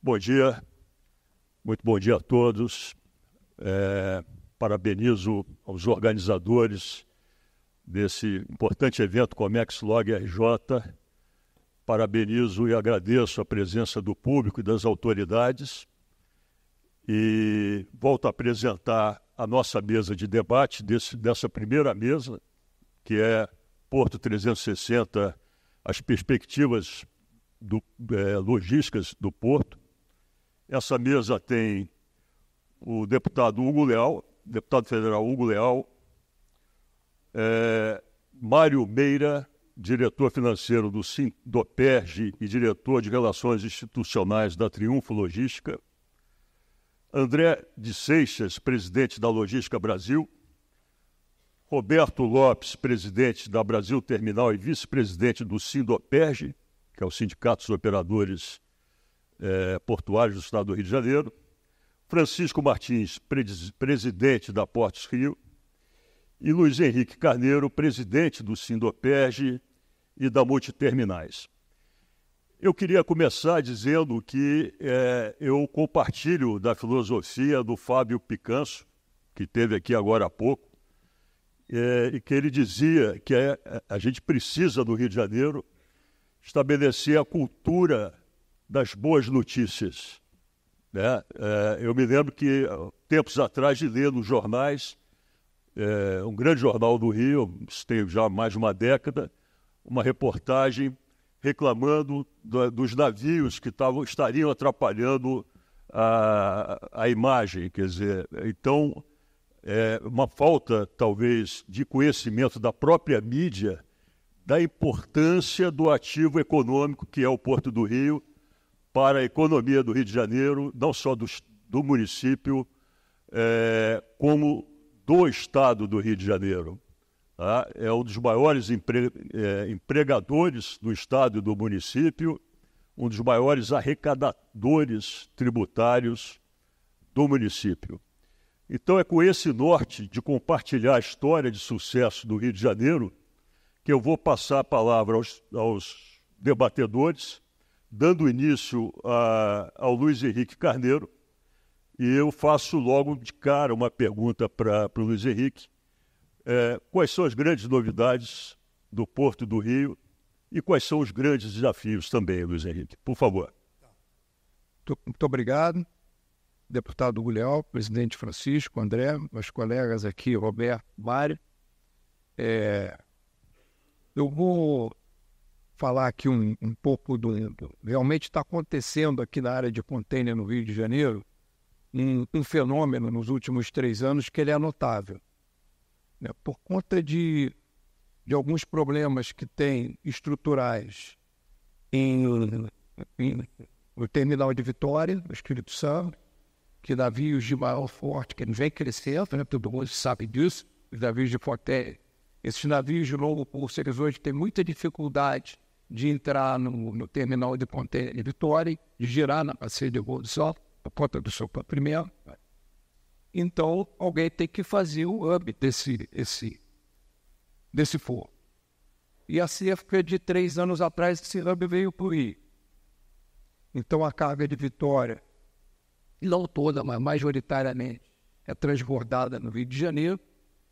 Bom dia, muito bom dia a todos. Parabenizo aos organizadores desse importante evento Comex Log RJ. Parabenizo e agradeço a presença do público e das autoridades. E volto a apresentar a nossa mesa de debate dessa primeira mesa, que é Porto 360, as perspectivas logísticas do Porto. Essa mesa tem o deputado Hugo Leal, deputado federal Hugo Leal, Mário Meira, diretor financeiro do Sindoperj e diretor de Relações Institucionais da Triunfo Logística, André de Seixas, presidente da Logística Brasil, Roberto Lopes, presidente da Brasil Terminal e vice-presidente do Sindoperj, que é o Sindicato dos Operadores Portuários do Estado do Rio de Janeiro, Francisco Martins, presidente da Portos Rio, e Luiz Henrique Carneiro, presidente do Sindoperj e da Multiterminais. Eu queria começar dizendo que eu compartilho da filosofia do Fábio Picanso, que esteve aqui agora há pouco, e que ele dizia que a gente precisa, no Rio de Janeiro, estabelecer a cultura das boas notícias. Eu me lembro que, tempos atrás, de ler nos jornais, um grande jornal do Rio, isso tem já mais de uma década, uma reportagem reclamando dos navios que estariam atrapalhando a imagem. Quer dizer, então, uma falta, talvez, de conhecimento da própria mídia da importância do ativo econômico que é o Porto do Rio para a economia do Rio de Janeiro, não só do município, como do Estado do Rio de Janeiro. Tá? É um dos maiores empregadores do Estado e do município, um dos maiores arrecadadores tributários do município. Então, é com esse norte de compartilhar a história de sucesso do Rio de Janeiro que eu vou passar a palavra aos debatedores, dando início ao Luiz Henrique Carneiro, e eu faço logo de cara uma pergunta para o Luiz Henrique. Quais são as grandes novidades do Porto do Rio e quais são os grandes desafios também, Luiz Henrique? Por favor. Muito obrigado, deputado Hugo Leal, presidente Francisco, André, meus colegas aqui, Roberto, Mário. Eu vou falar aqui um pouco do realmente está acontecendo aqui na área de container no Rio de Janeiro, um fenômeno nos últimos 3 anos que ele é notável. Por conta de alguns problemas que tem estruturais no terminal de Vitória, no Espírito Santo, que navios de maior porte, que vem crescendo, todo mundo sabe disso, os navios de container. Esses navios de longo curso, eles hoje têm muita dificuldade de entrar no terminal de container de Vitória, de girar na bacia de evolução, por conta do seu comprimento. Então, alguém tem que fazer o hub desse forno. E há cerca de 3 anos atrás, esse hub veio para o Rio. Então, a carga de Vitória, não toda, mas majoritariamente, é transbordada no Rio de Janeiro,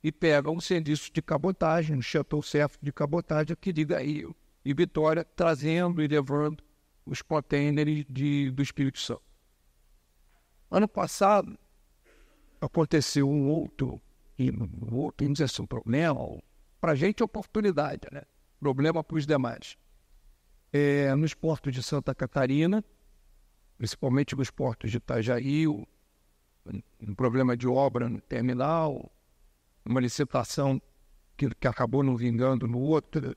e pega um serviço de cabotagem, um shuttle certo de cabotagem que liga Rio e Vitória, trazendo e levando os contêineres do Espírito Santo. Ano passado, aconteceu um outro vamos dizer assim, problema, para a gente é oportunidade, problema para os demais. Nos portos de Santa Catarina, principalmente nos portos de Itajaí, um problema de obra no terminal, uma licitação que acabou não vingando no outro,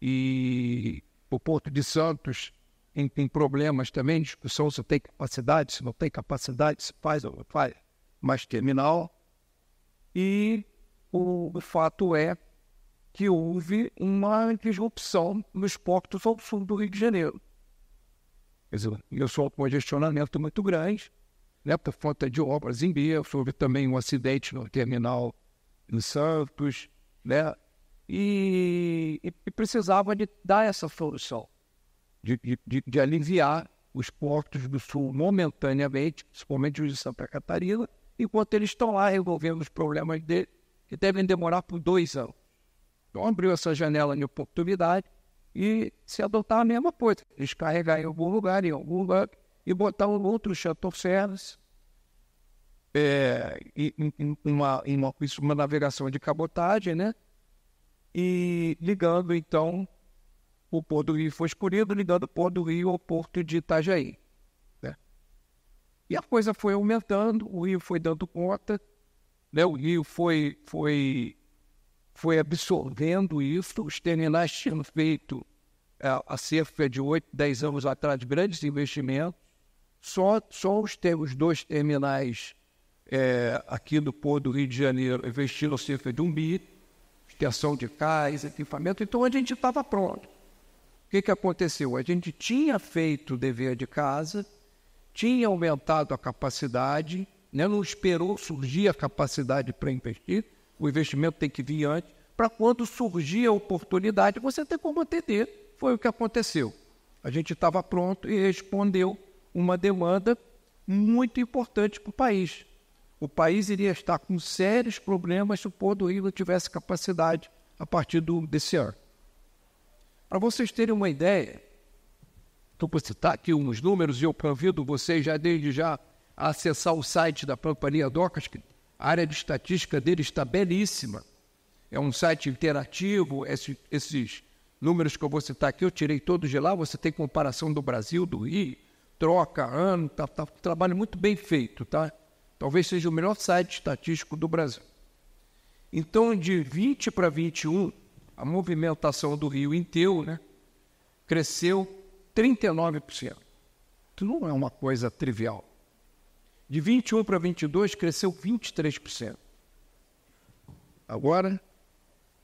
e o Porto de Santos tem problemas também, discussão se tem capacidade, se não tem capacidade, se faz ou não faz mais terminal. E o fato é que houve uma disrupção nos portos ao sul do Rio de Janeiro. Quer dizer, começou um congestionamento muito grande, por conta de obras em berço, houve também um acidente no terminal em Santos, e precisava de dar essa solução, de aliviar os portos do Sul momentaneamente, principalmente os de Santa Catarina, enquanto eles estão lá resolvendo os problemas dele, que devem demorar por 2 anos. Então abriu essa janela de oportunidade e se adotar a mesma coisa, descarregar em algum lugar, e botar um outro shuttle service, uma navegação de cabotagem, né? E ligando, então, o Porto do Rio foi escolhido, ligando o Porto do Rio ao Porto de Itajaí, né? E a coisa foi aumentando, o Rio foi dando conta, né? O Rio foi absorvendo isso, os terminais tinham feito, há cerca de 8, 10 anos atrás, grandes investimentos, só os 2 terminais aqui do Porto do Rio de Janeiro investiram cerca de 1 bi, extensão de cais, equipamento, então a gente estava pronto. O que aconteceu? A gente tinha feito o dever de casa, tinha aumentado a capacidade, né? Não esperou surgir a capacidade para investir, o investimento tem que vir antes, para quando surgir a oportunidade, você ter como atender. Foi o que aconteceu. A gente estava pronto e respondeu uma demanda muito importante para o país. O país iria estar com sérios problemas se o Porto do Rio não tivesse capacidade a partir desse ano. Para vocês terem uma ideia, estou por citar aqui uns números e eu convido vocês desde já a acessar o site da Companhia Docas, que a área de estatística dele está belíssima. É um site interativo, esses números que eu vou citar aqui, eu tirei todos de lá, você tem comparação do Brasil, do Rio, troca, ano, tá um trabalho muito bem feito, tá? Talvez seja o melhor site estatístico do Brasil. Então, de 20 para 21, a movimentação do Rio inteiro, né, cresceu 39%. Isso não é uma coisa trivial. De 21 para 22, cresceu 23%. Agora,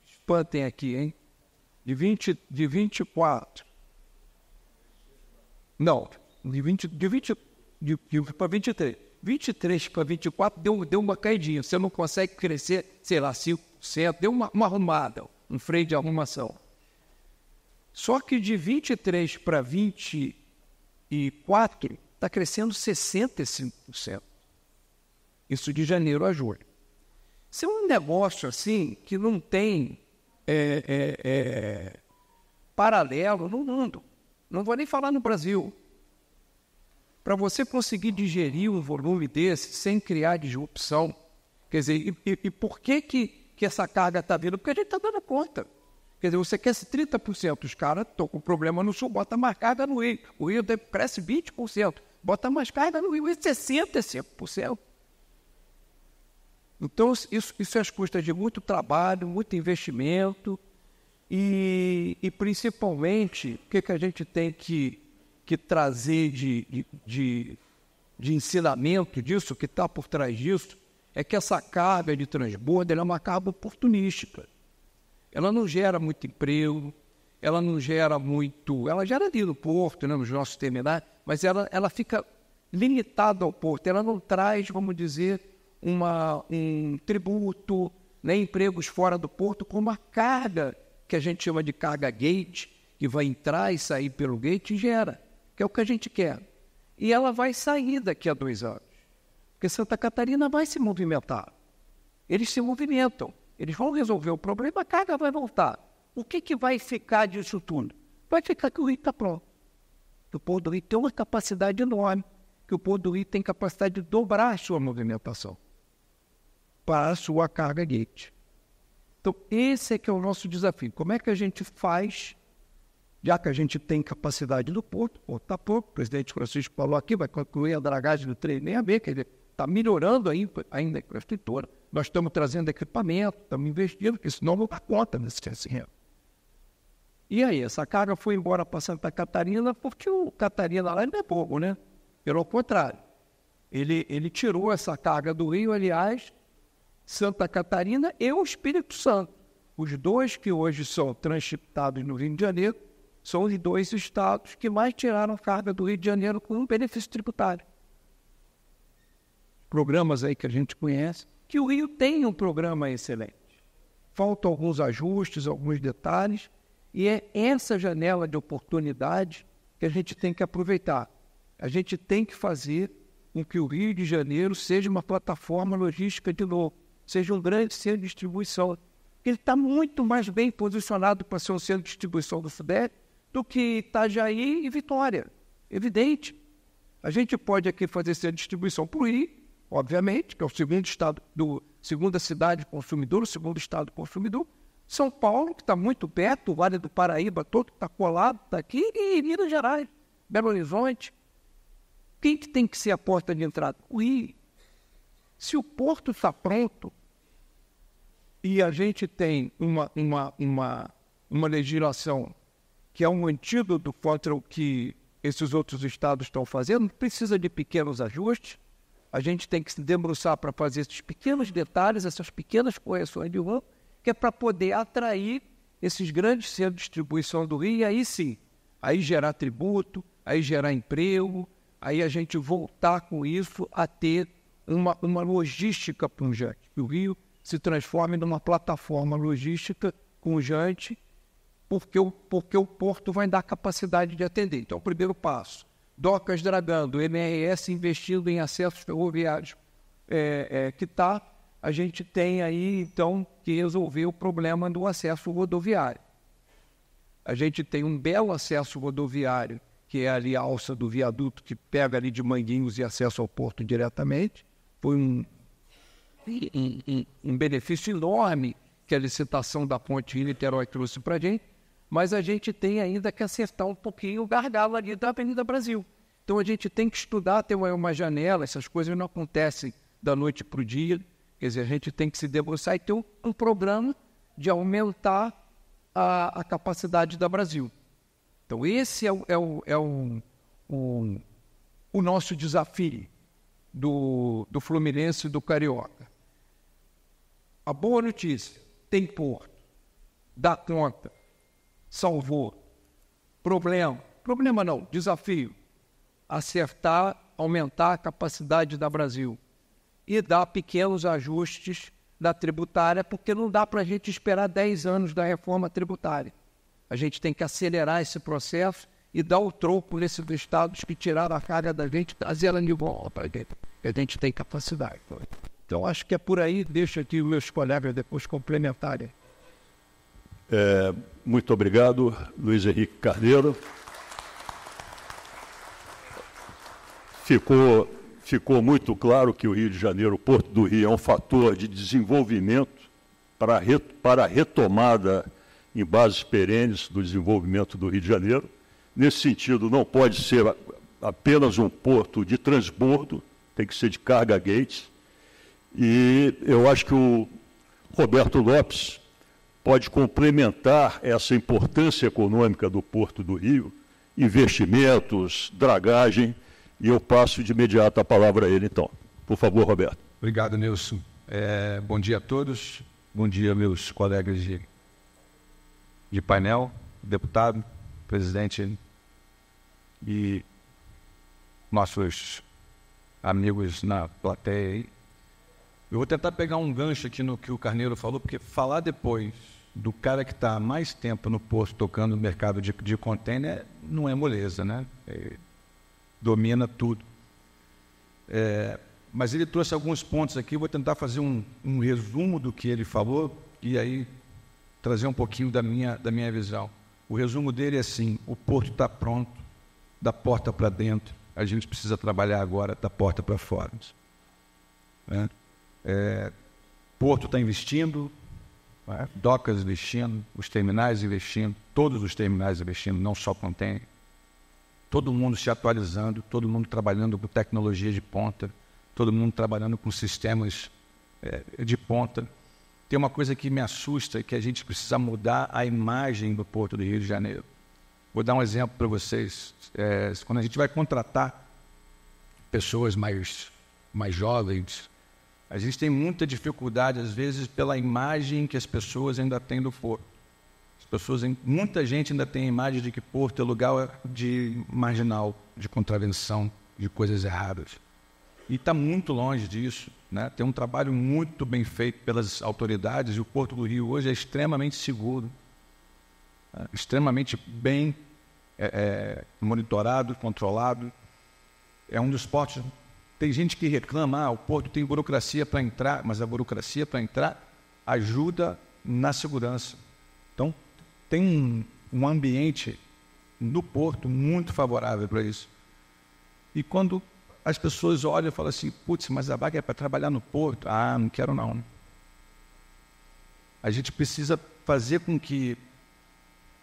espantem aqui, hein? De 24. Não, de 20 para 23. 23 para 24 deu uma caidinha. Você não consegue crescer, sei lá, 5%. Deu uma arrumada, um freio de arrumação. Só que de 23 para 24 está crescendo 65%. Isso de janeiro a julho. Isso é um negócio assim que não tem paralelo no mundo. Não vou nem falar no Brasil. Para você conseguir digerir um volume desse sem criar disrupção, quer dizer, e por que essa carga está vindo? Porque a gente está dando conta. Quer dizer, você quer 30%, os caras estão com problema no Sul, bota mais carga no Rio. O Rio cresce 20%, bota mais carga no Rio, e 65%. Então, isso é às custas de muito trabalho, muito investimento e principalmente, o que a gente tem que trazer de ensinamento disso, que está por trás disso, é que essa carga de transbordo ela é uma carga oportunística. Ela não gera muito emprego, ela não gera muito... Ela gera ali no porto, né, nos nossos terminais, mas ela fica limitada ao porto. Ela não traz, vamos dizer, um tributo, né, empregos fora do porto, como a carga que a gente chama de carga gate, que vai entrar e sair pelo gate, gera, que é o que a gente quer. E ela vai sair daqui a 2 anos, porque Santa Catarina vai se movimentar. Eles se movimentam, eles vão resolver o problema, a carga vai voltar. O que vai ficar disso tudo? Vai ficar que o Rio está pronto. Que o Porto do Rio tem uma capacidade enorme, que o Porto do Rio tem capacidade de dobrar a sua movimentação para a sua carga gate. Então, esse é que é o nosso desafio. Como é que a gente faz, já que a gente tem capacidade no porto, está pouco, o presidente Francisco falou aqui, vai concluir a dragagem do 366, que ele está melhorando ainda a infraestrutura. Nós estamos trazendo equipamento, estamos investindo, porque senão não dá conta desse terreno. E aí, essa carga foi embora para Santa Catarina, porque o Catarina lá não é bobo, né? Pelo contrário, ele tirou essa carga do Rio, aliás, Santa Catarina e o Espírito Santo. Os 2 que hoje são transshiptados no Rio de Janeiro são os 2 estados que mais tiraram carga do Rio de Janeiro com um benefício tributário. Programas aí que a gente conhece, que o Rio tem um programa excelente. Faltam alguns ajustes, alguns detalhes, e é essa janela de oportunidade que a gente tem que aproveitar. A gente tem que fazer com que o Rio de Janeiro seja uma plataforma logística de novo, seja um grande centro de distribuição. Ele está muito mais bem posicionado para ser um centro de distribuição do Sudeste do que Itajaí e Vitória. Evidente. A gente pode aqui fazer centro de distribuição para o Rio, obviamente, que é o segunda cidade consumidor, o segundo estado consumidor. São Paulo, que está muito perto, o Vale do Paraíba todo que está colado, está aqui, e Minas Gerais, Belo Horizonte. Quem que tem que ser a porta de entrada? O Rio. Se o porto está pronto e a gente tem uma legislação que é um antídoto contra o que esses outros estados estão fazendo, precisa de pequenos ajustes. A gente tem que se debruçar para fazer esses pequenos detalhes, essas pequenas correções de rua, que é para poder atrair esses grandes centros de distribuição do Rio, e aí sim, aí gerar tributo, aí gerar emprego, aí a gente voltar com isso a ter uma logística pujante. Que o Rio se transforme numa plataforma logística pujante, porque o porto vai dar capacidade de atender. Então, o primeiro passo, docas dragando, MRS investindo em acessos ferroviários a gente tem aí, então, que resolver o problema do acesso rodoviário. A gente tem um belo acesso rodoviário, que é ali a alça do viaduto, que pega ali de Manguinhos e acessa ao porto diretamente. Foi um benefício enorme que a licitação da ponte Rio-Niterói trouxe para a gente, mas a gente tem ainda que acertar um pouquinho o gargalo ali da Avenida Brasil. Então a gente tem que estudar, ter uma janela, essas coisas não acontecem da noite para o dia, quer dizer, a gente tem que se debruçar e ter um programa de aumentar a capacidade da Brasil. Então esse é o nosso desafio do Fluminense e do Carioca. A boa notícia, tem porto, dá conta, salvou. Problema não, desafio, acertar, aumentar a capacidade da Brasil e dar pequenos ajustes da tributária, porque não dá para a gente esperar 10 anos da reforma tributária. A gente tem que acelerar esse processo e dar o troco nesses estados que tiraram a carga da gente, trazer ela de volta para dentro. A gente tem capacidade. Então, acho que é por aí. Deixa aqui os meus colegas depois complementarem. Muito obrigado, Luiz Henrique Carneiro. Ficou muito claro que o Rio de Janeiro, o Porto do Rio, é um fator de desenvolvimento para a retomada em bases perenes do desenvolvimento do Rio de Janeiro. Nesse sentido, não pode ser apenas um porto de transbordo, tem que ser de carga gates. E eu acho que o Roberto Lopes pode complementar essa importância econômica do Porto do Rio, investimentos, dragagem, e eu passo de imediato a palavra a ele, então. Por favor, Roberto. Obrigado, Nilson. Bom dia a todos. Bom dia, meus colegas de painel, deputado, presidente e nossos amigos na plateia aí. Eu vou tentar pegar um gancho aqui no que o Carneiro falou, porque falar depois do cara que está há mais tempo no posto tocando no mercado de container não é moleza, né? Domina tudo. Mas ele trouxe alguns pontos aqui, eu vou tentar fazer um resumo do que ele falou e aí trazer um pouquinho da minha visão. O resumo dele é assim: o porto está pronto, da porta para dentro, a gente precisa trabalhar agora da porta para fora. Porto está investindo, docas investindo, os terminais investindo, todos os terminais investindo, não só container. Todo mundo se atualizando, todo mundo trabalhando com tecnologia de ponta, todo mundo trabalhando com sistemas de ponta. Tem uma coisa que me assusta, que a gente precisa mudar a imagem do Porto do Rio de Janeiro. Vou dar um exemplo para vocês. Quando a gente vai contratar pessoas mais jovens, a gente tem muita dificuldade, às vezes, pela imagem que as pessoas ainda têm do Porto. Muita gente ainda tem a imagem de que Porto é lugar de marginal, de contravenção, de coisas erradas. E está muito longe disso, né? Tem um trabalho muito bem feito pelas autoridades e o Porto do Rio hoje é extremamente seguro, extremamente bem monitorado, controlado. é um dos portos. Tem gente que reclama, o porto tem burocracia para entrar, mas a burocracia para entrar ajuda na segurança. Então, tem um ambiente no porto muito favorável para isso. E quando as pessoas olham e falam assim, putz, mas a vaga é para trabalhar no porto? Ah, não quero não. A gente precisa fazer com que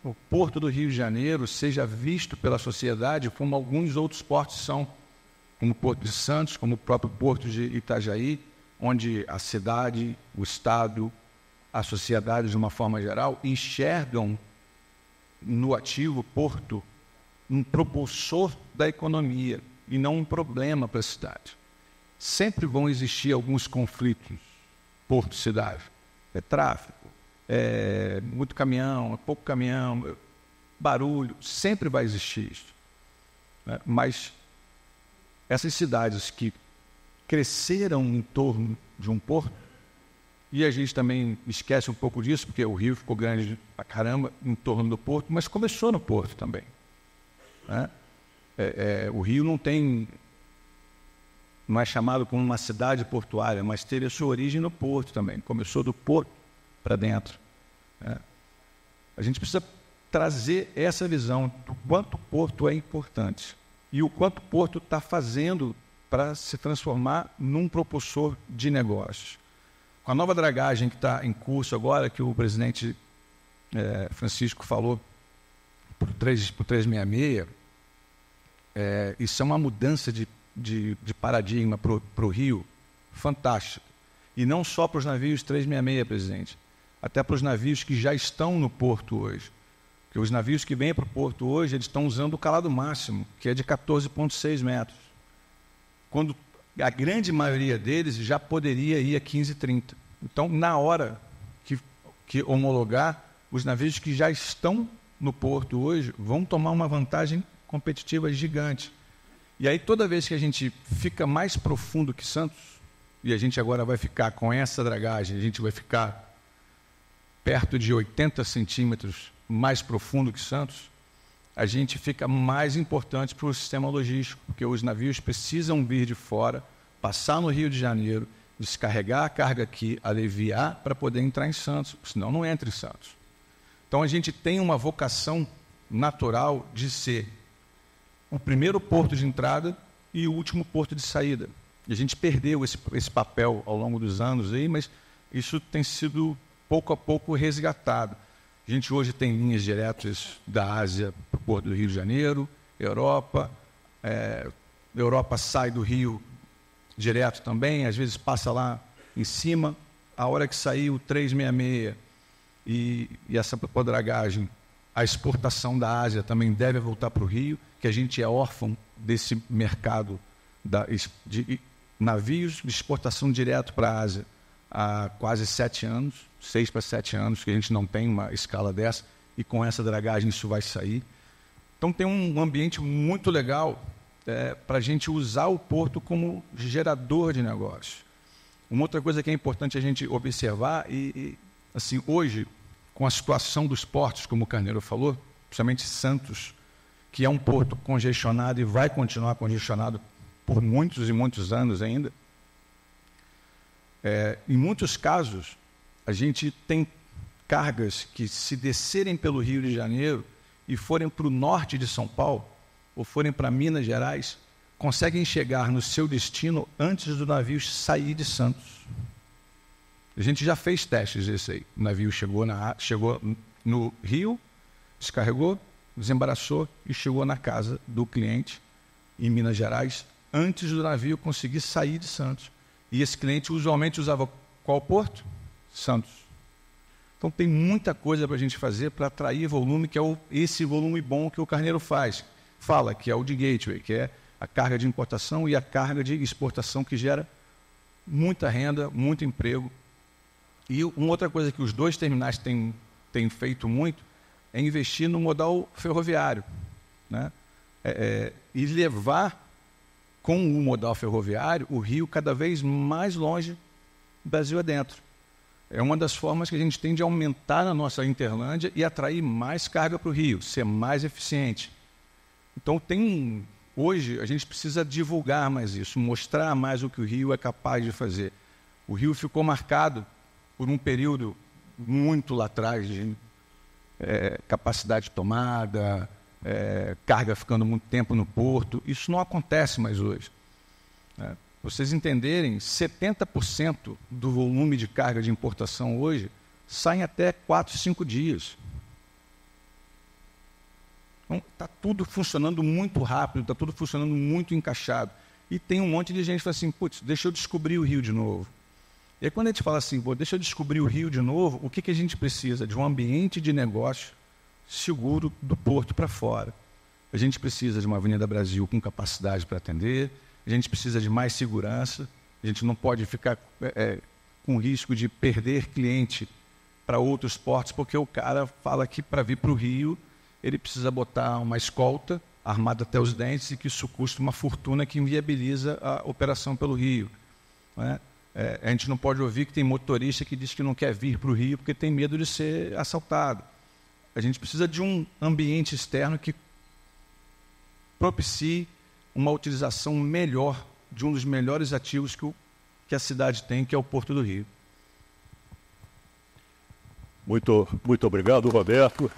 o Porto do Rio de Janeiro seja visto pela sociedade como alguns outros portos são, como o Porto de Santos, como o próprio Porto de Itajaí, onde a cidade, o Estado, a sociedade, de uma forma geral, enxergam no ativo porto um propulsor da economia e não um problema para a cidade. Sempre vão existir alguns conflitos, porto-cidade. É tráfego, é muito caminhão, é pouco caminhão, barulho, sempre vai existir isso. Né? Mas essas cidades que cresceram em torno de um porto, e a gente também esquece um pouco disso, porque o Rio ficou grande pra caramba em torno do porto, mas começou no porto também. Né? O Rio não é chamado como uma cidade portuária, mas teve a sua origem no porto também. Começou do porto para dentro. Né? A gente precisa trazer essa visão do quanto o porto é importante e o quanto o porto está fazendo para se transformar num propulsor de negócios. Com a nova dragagem que está em curso agora, que o presidente Francisco falou, por 366, isso é uma mudança de paradigma para o Rio fantástica. E não só para os navios 366, presidente, até para os navios que já estão no porto hoje. Porque os navios que vêm para o porto hoje, eles estão usando o calado máximo, que é de 14,6 metros. Quando a grande maioria deles já poderia ir a 15,30. Então, na hora que homologar, os navios que já estão no porto hoje vão tomar uma vantagem competitiva gigante. E aí, toda vez que a gente fica mais profundo que Santos, e a gente agora vai ficar com essa dragagem, a gente vai ficar perto de 80 centímetros mais profundo que Santos, a gente fica mais importante para o sistema logístico, porque os navios precisam vir de fora, passar no Rio de Janeiro, descarregar a carga aqui, aliviar para poder entrar em Santos, senão não entra em Santos. Então a gente tem uma vocação natural de ser o primeiro porto de entrada e o último porto de saída. E a gente perdeu esse papel ao longo dos anos aí, mas isso tem sido pouco a pouco resgatado. A gente hoje tem linhas diretas da Ásia para o Porto do Rio de Janeiro, Europa. Europa sai do Rio direto também, às vezes passa lá em cima. A hora que sair o 366 e essa dragagem, a exportação da Ásia também deve voltar para o Rio, que a gente é órfão desse mercado de navios de exportação direto para a Ásia há quase 7 anos, 6 para 7 anos, que a gente não tem uma escala dessa, e com essa dragagem isso vai sair. Então tem um ambiente muito legal para a gente usar o porto como gerador de negócios. Uma outra coisa que é importante a gente observar, assim, hoje, com a situação dos portos, como o Carneiro falou, principalmente Santos, que é um porto congestionado e vai continuar congestionado por muitos e muitos anos ainda, em muitos casos, a gente tem cargas que, se descerem pelo Rio de Janeiro e forem para o norte de São Paulo, ou forem para Minas Gerais, conseguem chegar no seu destino antes do navio sair de Santos. A gente já fez testes desse aí. O navio chegou no Rio, descarregou, desembaraçou e chegou na casa do cliente em Minas Gerais antes do navio conseguir sair de Santos. E esse cliente usualmente usava qual porto? Santos. Então tem muita coisa para a gente fazer para atrair volume, que é esse volume bom que o Carneiro fala, que é o de gateway, que é a carga de importação e a carga de exportação, que gera muita renda, muito emprego. E uma outra coisa que os dois terminais têm feito muito é investir no modal ferroviário, né? E levar com o modal ferroviário o Rio cada vez mais longe, Brasil adentro. É uma das formas que a gente tem de aumentar na nossa Interlândia e atrair mais carga para o Rio, ser mais eficiente. Então tem Hoje, a gente precisa divulgar mais isso, mostrar mais o que o Rio é capaz de fazer. O Rio ficou marcado por um período muito lá atrás de capacidade de tomada, carga ficando muito tempo no porto. Isso não acontece mais hoje. Para vocês entenderem, 70% do volume de carga de importação hoje sai em até 4, 5 dias. Então, está tudo funcionando muito rápido, está tudo funcionando muito encaixado. E tem um monte de gente que fala assim, putz, deixa eu descobrir o Rio de novo. E aí, quando a gente fala assim, deixa eu descobrir o Rio de novo, o que a gente precisa? De um ambiente de negócio seguro do porto para fora. A gente precisa de uma Avenida Brasil com capacidade para atender, a gente precisa de mais segurança, a gente não pode ficar com risco de perder cliente para outros portos, porque o cara fala que para vir para o Rio ele precisa botar uma escolta armada até os dentes e que isso custa uma fortuna que inviabiliza a operação pelo Rio. Né? A gente não pode ouvir que tem motorista que diz que não quer vir para o Rio porque tem medo de ser assaltado. A gente precisa de um ambiente externo que propicie uma utilização melhor de um dos melhores ativos que a cidade tem, que é o Porto do Rio. Muito obrigado, Roberto.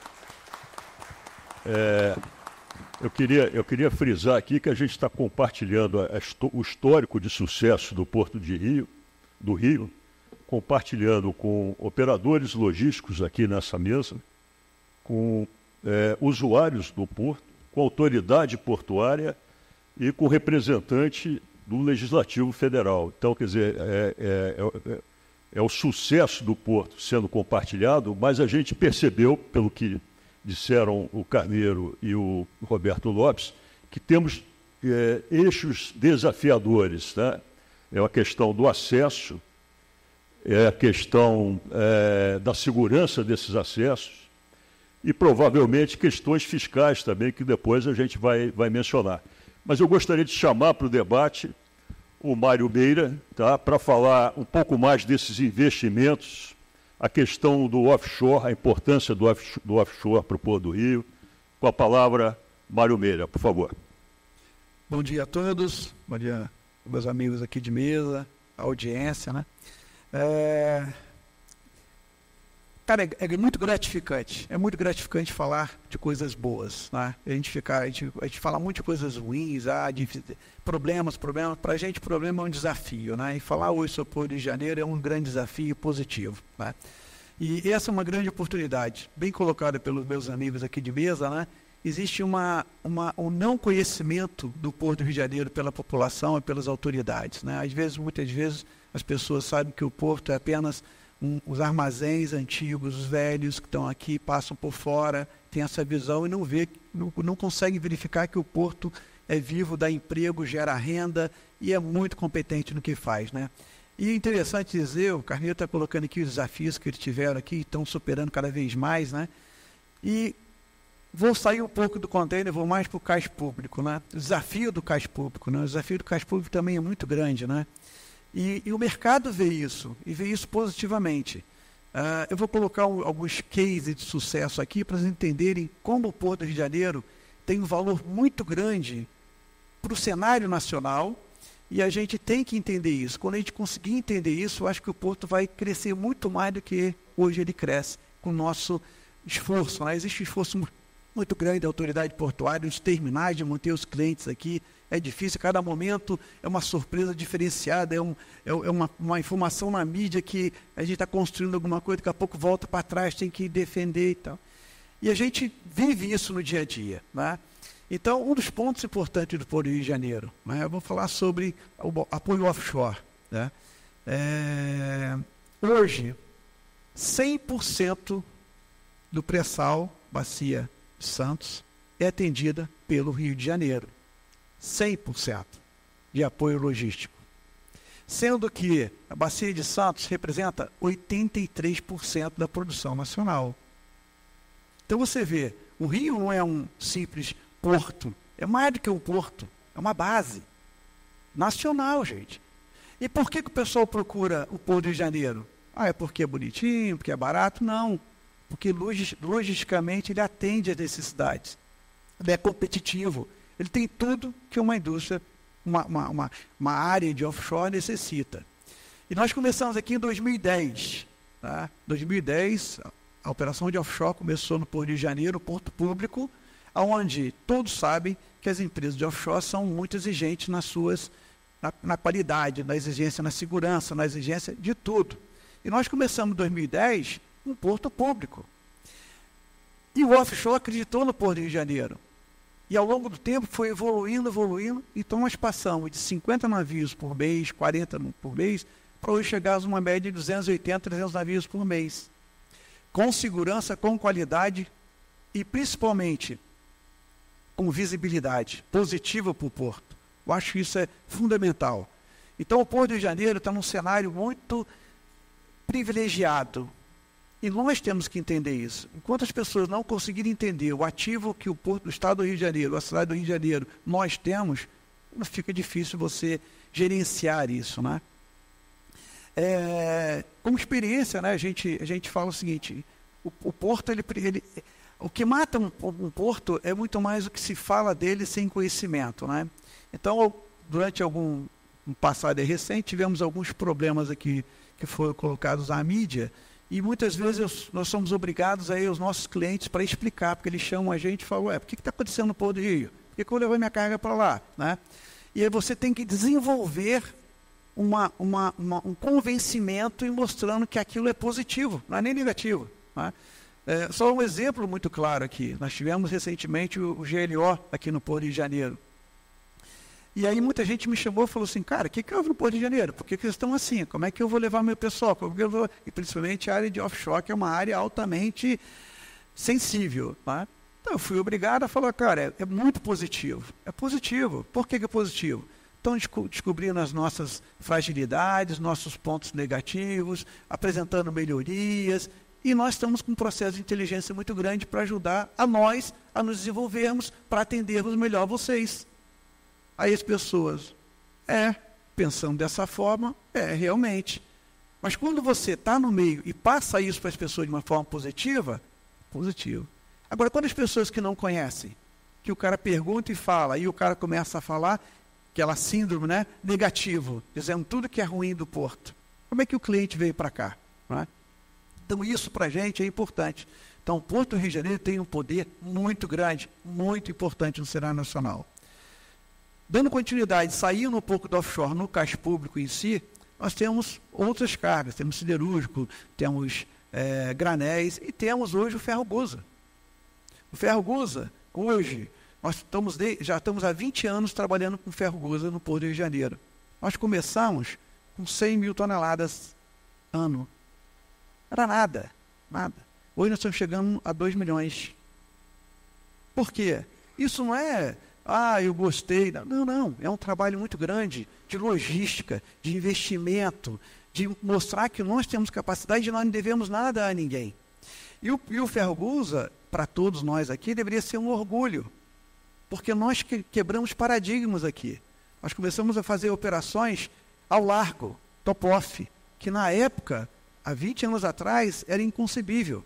Eu queria frisar aqui que a gente está compartilhando o histórico de sucesso do Porto do Rio, compartilhando com operadores logísticos aqui nessa mesa, com usuários do porto, com autoridade portuária e com representante do Legislativo Federal. Então, quer dizer, é o sucesso do porto sendo compartilhado, mas a gente percebeu, pelo que disseram o Carneiro e o Roberto Lopes, que temos eixos desafiadores. Né? É a questão do acesso, é a questão da segurança desses acessos e, provavelmente, questões fiscais também, que depois a gente vai mencionar. Mas eu gostaria de chamar para o debate o Mário Meira, tá, para falar um pouco mais desses investimentos, a questão do offshore, a importância do offshore para o Porto do Rio. Com a palavra, Mário Meira, por favor. Bom dia a todos, bom dia meus amigos aqui de mesa, a audiência, né? Cara, é muito gratificante falar de coisas boas, né? A gente fala muito de coisas ruins, de problemas, para a gente problema é um desafio, né? E falar hoje sobre o Porto de Janeiro é um grande desafio positivo, né? E essa é uma grande oportunidade, bem colocada pelos meus amigos aqui de mesa, né? Existe um não conhecimento do Porto do Rio de Janeiro pela população e pelas autoridades, né? Muitas vezes, as pessoas sabem que o porto é apenas os armazéns antigos, os velhos que estão aqui, passam por fora, tem essa visão e não conseguem verificar que o porto é vivo, dá emprego, gera renda e é muito competente no que faz, né? E é interessante dizer, o Carneiro está colocando aqui os desafios que eles tiveram aqui, estão superando cada vez mais, né? E vou sair um pouco do container, vou mais para o cais público, né? O desafio do cais público, né? O desafio do cais público também é muito grande, né? E o mercado vê isso, e vê isso positivamente. Eu vou colocar alguns cases de sucesso aqui para vocês entenderem como o Porto do Rio de Janeiro tem um valor muito grande para o cenário nacional, e a gente tem que entender isso. Quando a gente conseguir entender isso, eu acho que o Porto vai crescer muito mais do que hoje ele cresce, com o nosso esforço, né? Existe um esforço muito grande da autoridade portuária, os terminais, de manter os clientes aqui. É difícil, cada momento é uma surpresa diferenciada, é uma informação na mídia que a gente está construindo alguma coisa, daqui a pouco volta para trás, tem que defender e tal. E a gente vive isso no dia a dia, né? Então, um dos pontos importantes do Porto do Rio de Janeiro, né? Eu vou falar sobre o apoio offshore, né? Hoje, 100% do pré-sal, bacia de Santos, é atendida pelo Rio de Janeiro. 100% de apoio logístico. Sendo que a bacia de Santos representa 83% da produção nacional. Então você vê, o Rio não é um simples porto, é mais do que um porto, é uma base nacional, gente. E por que o pessoal procura o Porto de Janeiro? É porque é bonitinho, porque é barato? Não, porque logisticamente ele atende às necessidades. Ele é competitivo. Ele tem tudo que uma indústria, uma área de offshore necessita. E nós começamos aqui em 2010. Tá? 2010, a operação de offshore começou no Porto de Janeiro, porto público, onde todos sabem que as empresas de offshore são muito exigentes na qualidade, na exigência na segurança, na exigência de tudo. E nós começamos em 2010 um porto público. E o offshore acreditou no Porto do Rio de Janeiro. E ao longo do tempo foi evoluindo, então nós passamos de 50 navios por mês, 40 por mês, para hoje chegarmos a uma média de 280, 300 navios por mês. Com segurança, com qualidade e principalmente com visibilidade positiva para o porto. Eu acho que isso é fundamental. Então o Porto do Rio de Janeiro está num cenário muito privilegiado. E nós temos que entender isso. Enquanto as pessoas não conseguirem entender o ativo que o Porto do Estado do Rio de Janeiro, a cidade do Rio de Janeiro, nós temos, fica difícil você gerenciar isso, né? Como experiência, né, a gente fala o seguinte, o porto, o que mata um porto é muito mais o que se fala dele sem conhecimento, né? Então, durante um passado recente, tivemos alguns problemas aqui que foram colocados à mídia, e muitas vezes nós somos obrigados a ir aos nossos clientes para explicar, porque eles chamam a gente e falam, por que está acontecendo no Porto do Rio? Por que eu vou levar minha carga para lá? Né? E aí você tem que desenvolver um convencimento e mostrando que aquilo é positivo, não é nem negativo. Né? Só um exemplo muito claro aqui. Nós tivemos recentemente o GLO aqui no Porto de Janeiro. E aí muita gente me chamou e falou assim, cara, o que houve no Porto de Janeiro? Por que eles estão assim? Como é que eu vou levar meu pessoal? E principalmente a área de offshore, que é uma área altamente sensível. Tá? Então eu fui obrigado a falar, cara, é muito positivo. É positivo. Por que é positivo? Estão descobrindo as nossas fragilidades, nossos pontos negativos, apresentando melhorias, e nós estamos com um processo de inteligência muito grande para ajudar a nós a nos desenvolvermos, para atendermos melhor vocês. Aí as pessoas, pensando dessa forma, realmente. Mas quando você está no meio e passa isso para as pessoas de uma forma positiva, positivo. Agora, quando as pessoas que não conhecem, que o cara pergunta e fala, e o cara começa a falar, aquela síndrome, né, negativo, dizendo tudo que é ruim do porto, como é que o cliente veio para cá? Não é? Então, isso para a gente é importante. Então, o Porto do Rio de Janeiro tem um poder muito grande, muito importante no cenário nacional. Dando continuidade, saindo um pouco do offshore no cais público em si, nós temos outras cargas, temos siderúrgico, temos granéis e temos hoje o ferro-gusa. O ferro-gusa, hoje, nós já estamos há 20 anos trabalhando com ferro-gusa no Porto do Rio de Janeiro. Nós começamos com 100 mil toneladas ano. Era nada. Hoje nós estamos chegando a 2 milhões. Por quê? Isso não é... eu gostei. Não. É um trabalho muito grande de logística, de investimento, de mostrar que nós temos capacidade e nós não devemos nada a ninguém. E o ferro-gusa, para todos nós aqui, deveria ser um orgulho, porque nós quebramos paradigmas aqui. Nós começamos a fazer operações ao largo, top-off, que na época, há 20 anos atrás, era inconcebível.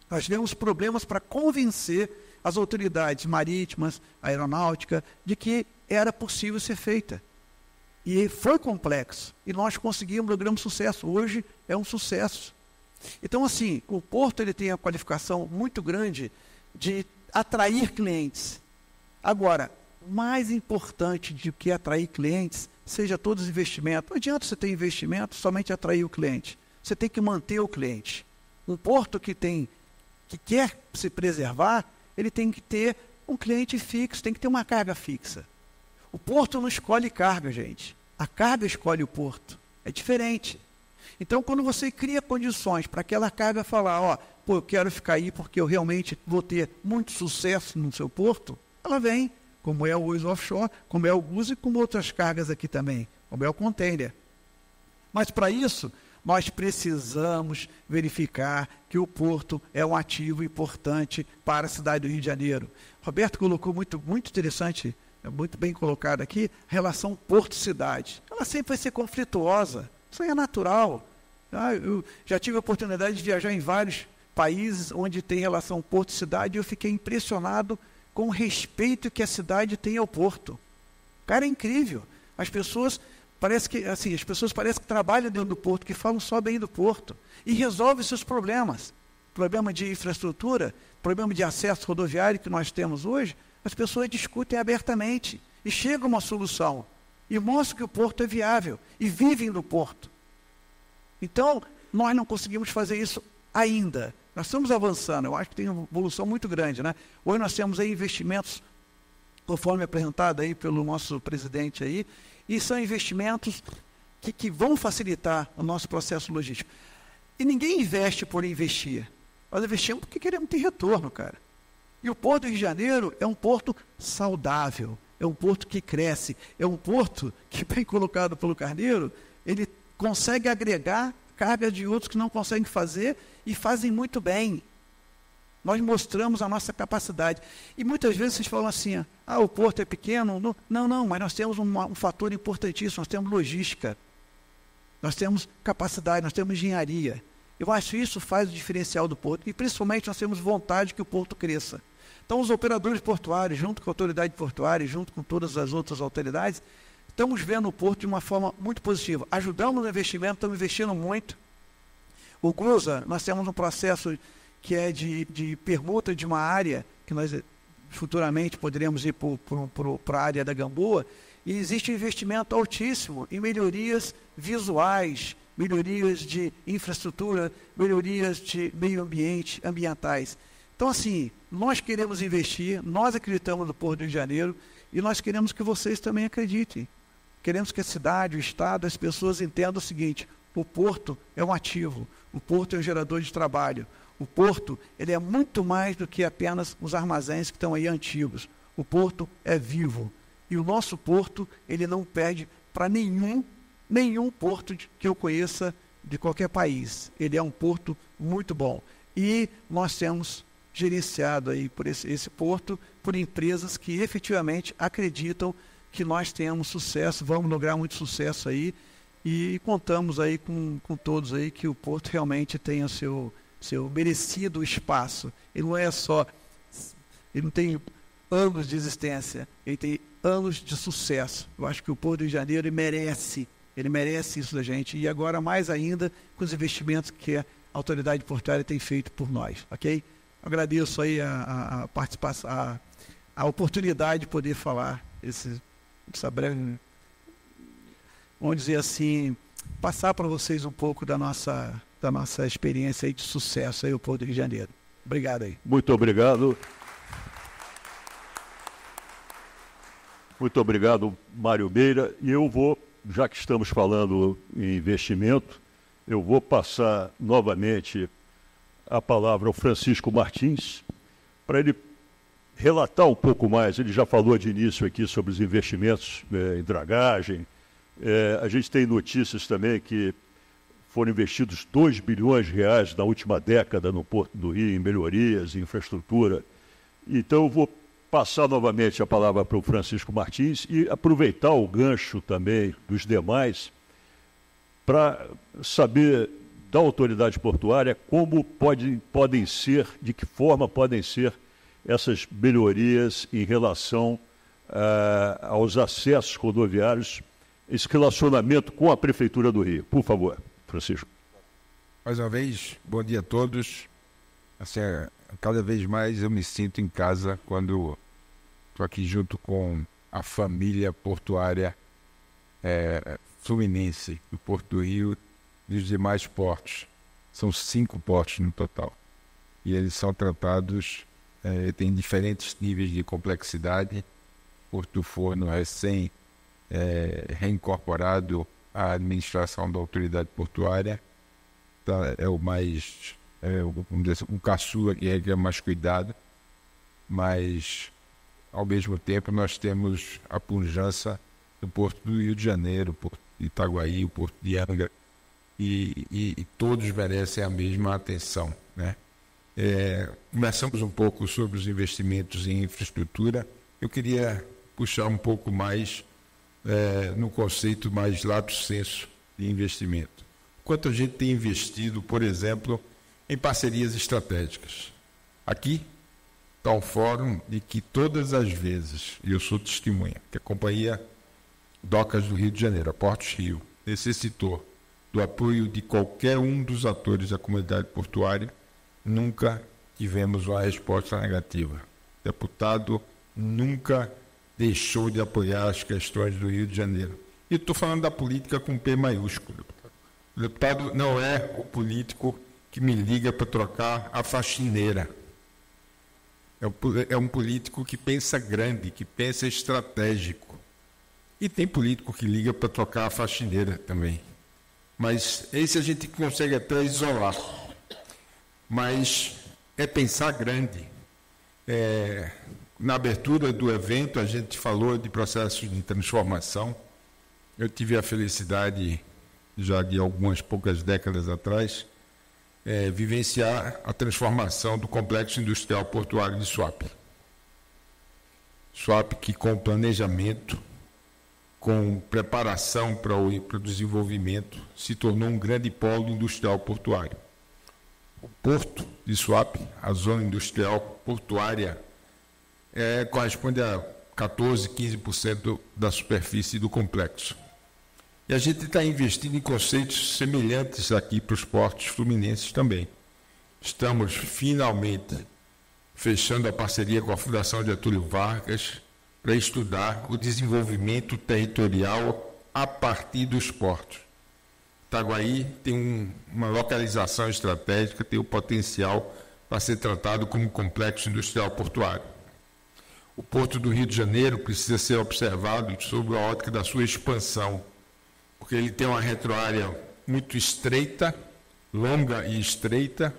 Nós tivemos problemas para convencer as autoridades marítimas, aeronáutica, de que era possível ser feita. E foi complexo. E nós conseguimos, logramos sucesso. Hoje é um sucesso. Então, assim, o Porto ele tem a qualificação muito grande de atrair clientes. Agora, mais importante do que atrair clientes, seja todos os investimentos. Não adianta você ter investimento somente atrair o cliente. Você tem que manter o cliente. Um porto que quer se preservar, ele tem que ter um cliente fixo, tem que ter uma carga fixa. O porto não escolhe carga, gente. A carga escolhe o porto. É diferente. Então, quando você cria condições para aquela carga falar, eu quero ficar aí porque eu realmente vou ter muito sucesso no seu porto, ela vem, como é o hoje offshore, como é o gusa e como outras cargas aqui também, como é o container. Mas para isso, nós precisamos verificar que o porto é um ativo importante para a cidade do Rio de Janeiro. Roberto colocou muito interessante, muito bem colocado aqui, a relação porto-cidade. Ela sempre vai ser conflituosa, isso aí é natural. Eu já tive a oportunidade de viajar em vários países onde tem relação porto-cidade e eu fiquei impressionado com o respeito que a cidade tem ao porto. Cara, é incrível. As pessoas parecem que trabalham dentro do porto, que falam só bem do porto e resolvem seus problemas. Problema de infraestrutura, problema de acesso rodoviário que nós temos hoje, as pessoas discutem abertamente e chegam a uma solução e mostram que o porto é viável e vivem no porto. Então, nós não conseguimos fazer isso ainda. Nós estamos avançando, eu acho que tem uma evolução muito grande, né? Hoje nós temos aí investimentos, conforme apresentado aí pelo nosso presidente aí, e são investimentos que vão facilitar o nosso processo logístico. E ninguém investe por investir. Nós investimos porque queremos ter retorno, cara. E o Porto do Rio de Janeiro é um porto saudável, é um porto que cresce, é um porto que, bem colocado pelo Carneiro, ele consegue agregar carga de outros que não conseguem fazer e fazem muito bem. Nós mostramos a nossa capacidade. E muitas vezes vocês falam assim, o porto é pequeno. Não, mas nós temos um fator importantíssimo, nós temos logística, nós temos capacidade, nós temos engenharia. Eu acho que isso faz o diferencial do porto, e principalmente nós temos vontade que o porto cresça. Então os operadores portuários, junto com a autoridade portuária, junto com todas as outras autoridades, estamos vendo o porto de uma forma muito positiva. Ajudamos no investimento, estamos investindo muito. O CRUSA, nós temos um processo que é de permuta de uma área, que nós futuramente poderemos ir para a área da Gamboa, e existe um investimento altíssimo em melhorias visuais, melhorias de infraestrutura, melhorias de meio ambiente, ambientais. Então, assim, nós queremos investir, nós acreditamos no Porto do Rio de Janeiro, e nós queremos que vocês também acreditem. Queremos que a cidade, o Estado, as pessoas entendam o seguinte: o porto é um ativo, o porto é um gerador de trabalho, o porto ele é muito mais do que apenas os armazéns que estão aí antigos. O porto é vivo, e o nosso porto ele não perde para nenhum porto que eu conheça de qualquer país. Ele é um porto muito bom, e nós temos gerenciado aí por esse porto por empresas que efetivamente acreditam que nós temos sucesso, vamos lograr muito sucesso aí, e contamos aí com todos aí que o porto realmente tenha seu merecido espaço. Ele não tem anos de existência, ele tem anos de sucesso. Eu acho que o Porto do Rio de Janeiro ele merece isso da gente, e agora mais ainda com os investimentos que a autoridade portuária tem feito por nós, ok? Agradeço aí a participação, a oportunidade de poder falar essa breve, vamos dizer assim, passar para vocês um pouco da nossa experiência aí de sucesso aí no Porto do Rio de Janeiro. Obrigado aí. Muito obrigado. Muito obrigado, Mário Meira. E eu vou, já que estamos falando em investimento, eu vou passar novamente a palavra ao Francisco Martins, para ele relatar um pouco mais. Ele já falou de início aqui sobre os investimentos em dragagem. A gente tem notícias também que foram investidos 2 bilhões de reais na última década no Porto do Rio, em melhorias, em infraestrutura. Então eu vou passar novamente a palavra para o Francisco Martins e aproveitar o gancho também dos demais para saber da autoridade portuária como podem ser, de que forma podem ser essas melhorias em relação aos acessos rodoviários, esse relacionamento com a Prefeitura do Rio. Por favor, Francisco. Mais uma vez, bom dia a todos. Assim, cada vez mais eu me sinto em casa quando estou aqui junto com a família portuária fluminense, do Porto do Rio e os demais portos. São 5 portos no total. E eles são tratados, tem diferentes níveis de complexidade. Porto do Forno recém reincorporado à administração da autoridade portuária. Tá, é o mais, vamos dizer assim, um caçula que é mais cuidado, mas ao mesmo tempo nós temos a pujança do Porto do Rio de Janeiro, o Porto de Itaguaí, o Porto de Angra, e todos merecem a mesma atenção, né? Conversamos um pouco sobre os investimentos em infraestrutura. Eu queria puxar um pouco mais no conceito mais lato sensu de investimento. Quanto a gente tem investido, por exemplo, em parcerias estratégicas. Aqui, está um fórum de que todas as vezes, e eu sou testemunha, que a Companhia Docas do Rio de Janeiro, a Portos Rio, necessitou do apoio de qualquer um dos atores da comunidade portuária, nunca tivemos uma resposta negativa. O deputado nunca deixou de apoiar as questões do Rio de Janeiro. E estou falando da política com P maiúsculo. O deputado não é o político que me liga para trocar a faxineira. É um político que pensa grande, que pensa estratégico. E tem político que liga para trocar a faxineira também. Mas esse a gente consegue até isolar. Mas é pensar grande. Na abertura do evento, a gente falou de processos de transformação. Eu tive a felicidade, já de algumas poucas décadas atrás, vivenciar a transformação do Complexo Industrial Portuário de Suape. Suape que, com planejamento, com preparação para o desenvolvimento, se tornou um grande polo industrial portuário. O porto de Suape, a zona industrial portuária, corresponde a 14%, 15% da superfície do complexo. E a gente está investindo em conceitos semelhantes aqui para os portos fluminenses também. Estamos finalmente fechando a parceria com a Fundação Getúlio Vargas para estudar o desenvolvimento territorial a partir dos portos. Itaguaí tem uma localização estratégica, tem o potencial para ser tratado como complexo industrial portuário. O Porto do Rio de Janeiro precisa ser observado sob a ótica da sua expansão, porque ele tem uma retroárea muito estreita, longa e estreita,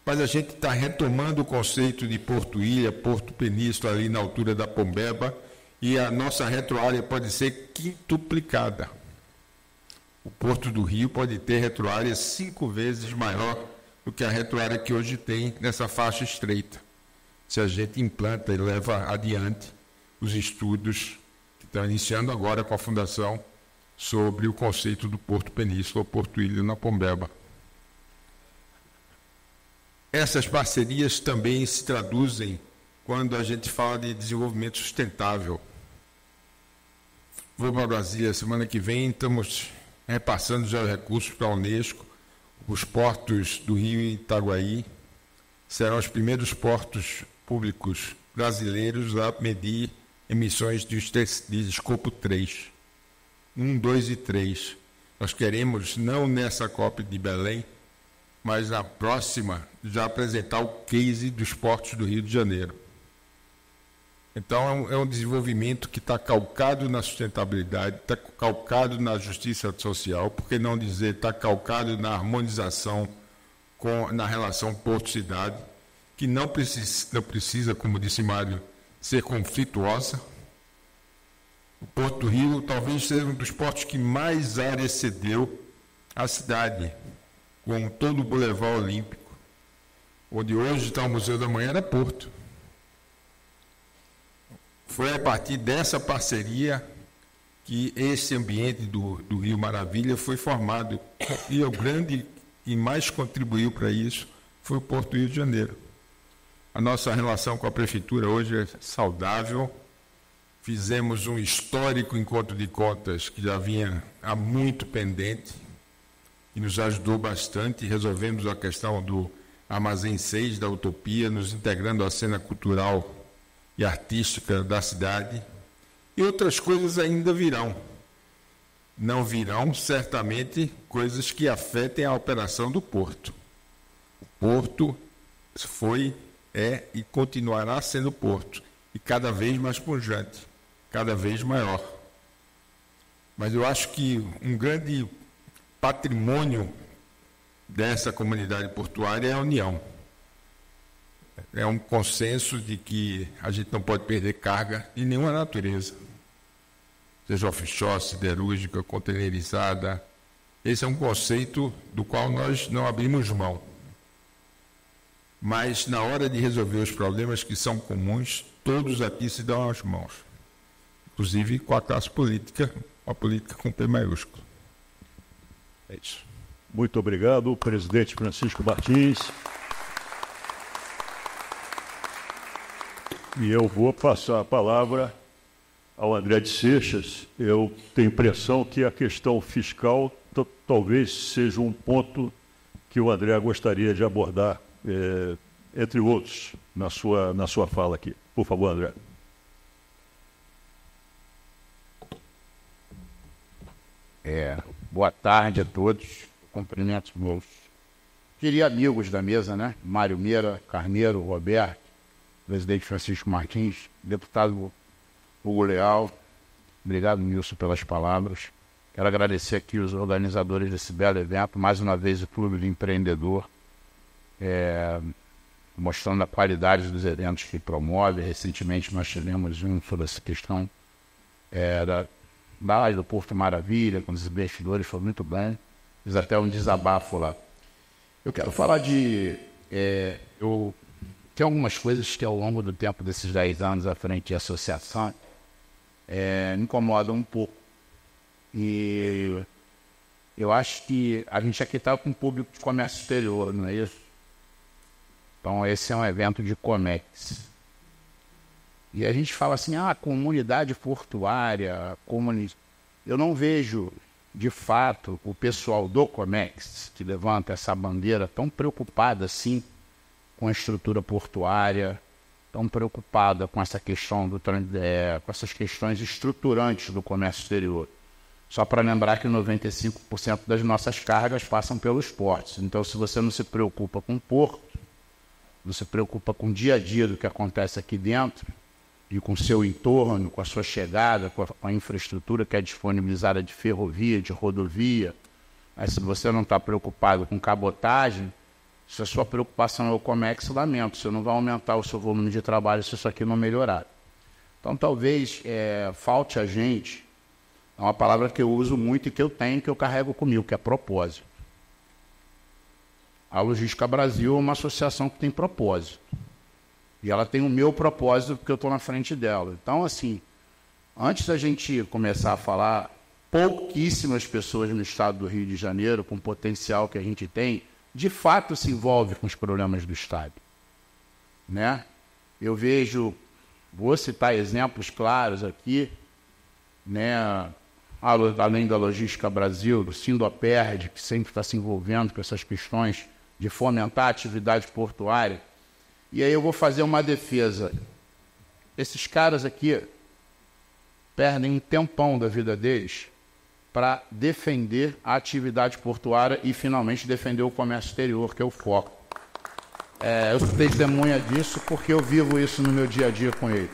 mas a gente está retomando o conceito de Porto-Ilha, Porto-Península, ali na altura da Pombeba, e a nossa retroárea pode ser quintuplicada. O Porto do Rio pode ter retroárea 5 vezes maior do que a retroárea que hoje tem nessa faixa estreita, se a gente implanta e leva adiante os estudos que estão iniciando agora com a Fundação sobre o conceito do Porto-Península ou Porto-Ilha na Pombeba. Essas parcerias também se traduzem quando a gente fala de desenvolvimento sustentável. Vou para Brasília semana que vem, estamos repassando já recursos para a Unesco. Os portos do Rio e Itaguaí serão os primeiros portos públicos brasileiros a medir emissões de escopo 3. 1, 2 e 3. Nós queremos, não nessa COP de Belém, mas na próxima, já apresentar o case dos portos do Rio de Janeiro. Então, é um desenvolvimento que está calcado na sustentabilidade, está calcado na justiça social, por que não dizer está calcado na harmonização na relação porto-cidade, que não precisa, como disse Mário, ser conflituosa. O Porto do Rio talvez seja um dos portos que mais área cedeu à cidade, com todo o Boulevard Olímpico, onde hoje está o Museu da Manhã, é Porto. Foi a partir dessa parceria que esse ambiente do Rio Maravilha foi formado. E o grande que mais contribuiu para isso foi o Porto do Rio de Janeiro. A nossa relação com a Prefeitura hoje é saudável. Fizemos um histórico encontro de contas que já vinha há muito pendente e nos ajudou bastante. Resolvemos a questão do Armazém 6 da Utopia, nos integrando à cena cultural e artística da cidade. E outras coisas ainda virão. Não virão, certamente, coisas que afetem a operação do Porto. O Porto foi, é e continuará sendo Porto, e cada vez mais pujante, cada vez maior. Mas eu acho que um grande patrimônio dessa comunidade portuária é a união. É um consenso de que a gente não pode perder carga de nenhuma natureza, seja offshore, siderúrgica, containerizada. Esse é um conceito do qual nós não abrimos mão. Mas, na hora de resolver os problemas que são comuns, todos aqui se dão as mãos, inclusive com a classe política, a política com P maiúsculo. É isso. Muito obrigado, presidente Francisco Martins. E eu vou passar a palavra ao André de Seixas. Eu tenho a impressão que a questão fiscal talvez seja um ponto que o André gostaria de abordar, entre outros, na sua fala aqui. Por favor, André. Boa tarde a todos. Cumprimentos meus queridos amigos da mesa, né? Mário Meira, Carneiro, Roberto, presidente Francisco Martins, deputado Hugo Leal. Obrigado, Nilson, pelas palavras. Quero agradecer aqui os organizadores desse belo evento, mais uma vez o Clube do Empreendedor, mostrando a qualidade dos eventos que promove. Recentemente nós tivemos um sobre essa questão do Porto Maravilha, com os investidores, foi muito bem. Fiz até um desabafo lá. Eu quero falar tem algumas coisas que ao longo do tempo desses 10 anos à frente de associação me incomodam um pouco. E eu acho que a gente aqui está com um público de comércio exterior, não é isso? Então esse é um evento de Comex. E a gente fala assim, comunidade portuária, eu não vejo, de fato, o pessoal do Comex, que levanta essa bandeira tão preocupada assim com a estrutura portuária, tão preocupada com essa questão com essas questões estruturantes do comércio exterior. Só para lembrar que 95% das nossas cargas passam pelos portos. Então, se você não se preocupa com o porto, você se preocupa com o dia a dia do que acontece aqui dentro, e com o seu entorno, com a sua chegada, com a infraestrutura que é disponibilizada de ferrovia, de rodovia. Mas se você não está preocupado com cabotagem, se a sua preocupação é o Comex, lamento, você não vai aumentar o seu volume de trabalho se isso aqui não melhorar. Então talvez falte a gente, é uma palavra que eu uso muito e que eu tenho, que eu carrego comigo, que é propósito. A Logística Brasil é uma associação que tem propósito. E ela tem o meu propósito, porque eu estou na frente dela. Então, assim, antes da gente começar a falar, pouquíssimas pessoas no estado do Rio de Janeiro, com o potencial que a gente tem, de fato se envolvem com os problemas do estado. Né? Eu vejo, vou citar exemplos claros aqui, né? Além da Logística Brasil, do Sindoperd, que sempre está se envolvendo com essas questões de fomentar a atividade portuária. E aí eu vou fazer uma defesa. Esses caras aqui perdem um tempão da vida deles para defender a atividade portuária e, finalmente, defender o comércio exterior, que é o foco. Eu sou testemunha disso porque eu vivo isso no meu dia a dia com eles.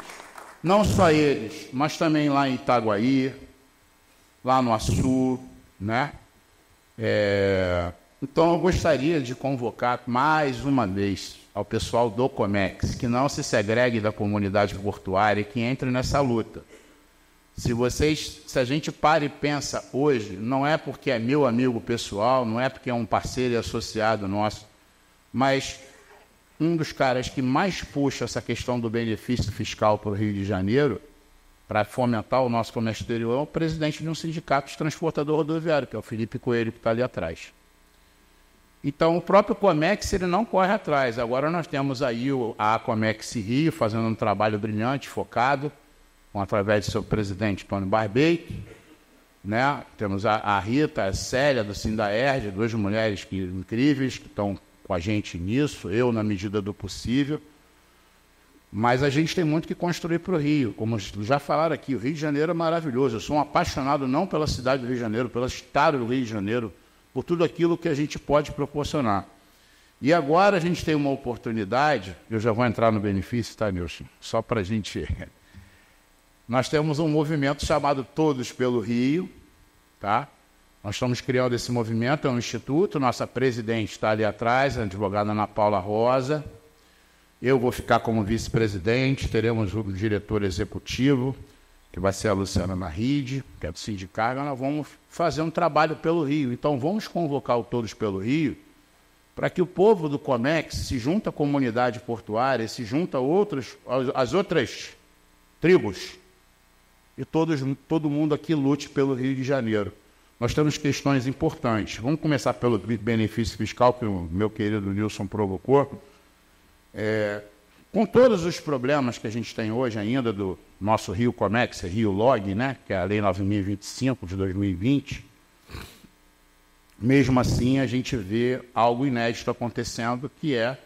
Não só eles, mas também lá em Itaguaí, lá no Açu, né? Então, eu gostaria de convocar mais uma vez ao pessoal do Comex, que não se segregue da comunidade portuária e que entre nessa luta. Se a gente para e pensa hoje, não é porque é meu amigo pessoal, não é porque é um parceiro e associado nosso, mas um dos caras que mais puxa essa questão do benefício fiscal para o Rio de Janeiro, para fomentar o nosso comércio exterior, é o presidente de um sindicato de transportador rodoviário, que é o Felipe Coelho, que está ali atrás. Então, o próprio Comex ele não corre atrás. Agora nós temos aí a Comex Rio fazendo um trabalho brilhante, focado, através do seu presidente, Tony Barbeito. Né? Temos a Rita, a Célia, do Sindaerd, duas mulheres incríveis que estão com a gente nisso, eu na medida do possível. Mas a gente tem muito que construir para o Rio. Como já falaram aqui, o Rio de Janeiro é maravilhoso. Eu sou um apaixonado não pela cidade do Rio de Janeiro, pelo estado do Rio de Janeiro, por tudo aquilo que a gente pode proporcionar. E agora a gente tem uma oportunidade, eu já vou entrar no benefício, tá, Nilson? Só para a gente... Nós temos um movimento chamado Todos pelo Rio, tá? Nós estamos criando esse movimento, é um instituto, nossa presidente está ali atrás, a advogada Ana Paula Rosa. Eu vou ficar como vice-presidente, teremos o diretor executivo, que vai ser a Luciana Narride, que é do sindicato. Nós vamos fazer um trabalho pelo Rio. Então, vamos convocar o Todos pelo Rio para que o povo do Comex se junte à comunidade portuária, se junte às outras tribos, e todo mundo aqui lute pelo Rio de Janeiro. Nós temos questões importantes. Vamos começar pelo benefício fiscal, que o meu querido Nilson provocou. com todos os problemas que a gente tem hoje ainda do nosso Rio Comex, Rio Log, né, que é a Lei 9.025 de 2020, mesmo assim a gente vê algo inédito acontecendo, que é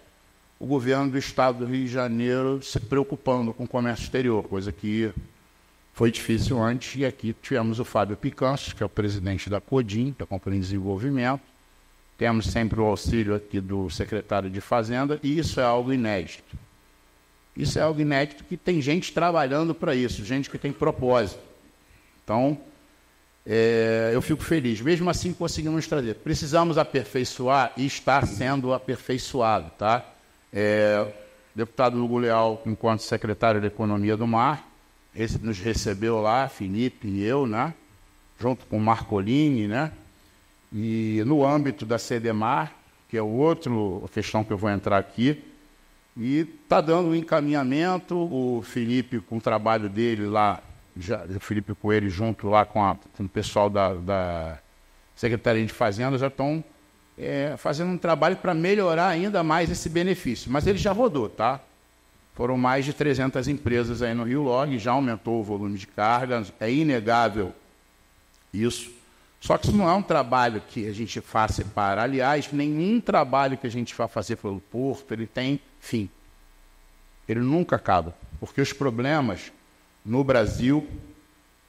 o governo do estado do Rio de Janeiro se preocupando com o comércio exterior, coisa que foi difícil antes, e aqui tivemos o Fábio Picanços, que é o presidente da CODIM, da Companhia de Desenvolvimento, temos sempre o auxílio aqui do secretário de Fazenda, e isso é algo inédito. Isso é algo inédito que tem gente trabalhando para isso, gente que tem propósito. Então, eu fico feliz. Mesmo assim, conseguimos trazer. Precisamos aperfeiçoar e está sendo aperfeiçoado, tá? Deputado Hugo Leal, enquanto secretário de Economia do Mar, nos recebeu lá, Felipe e eu, né? Junto com o Marcolini, né? E no âmbito da CDMAR, que é outra questão que eu vou entrar aqui, e está dando um encaminhamento, o Felipe, com o trabalho dele lá, o Felipe Coelho, junto lá com o pessoal da Secretaria de Fazenda, já estão fazendo um trabalho para melhorar ainda mais esse benefício. Mas ele já rodou, tá? Foram mais de 300 empresas aí no Rio Log, já aumentou o volume de carga, é inegável isso. Só que isso não é um trabalho que a gente faça para. Aliás, nenhum trabalho que a gente vai fazer pelo porto, ele tem fim. Ele nunca acaba. Porque os problemas no Brasil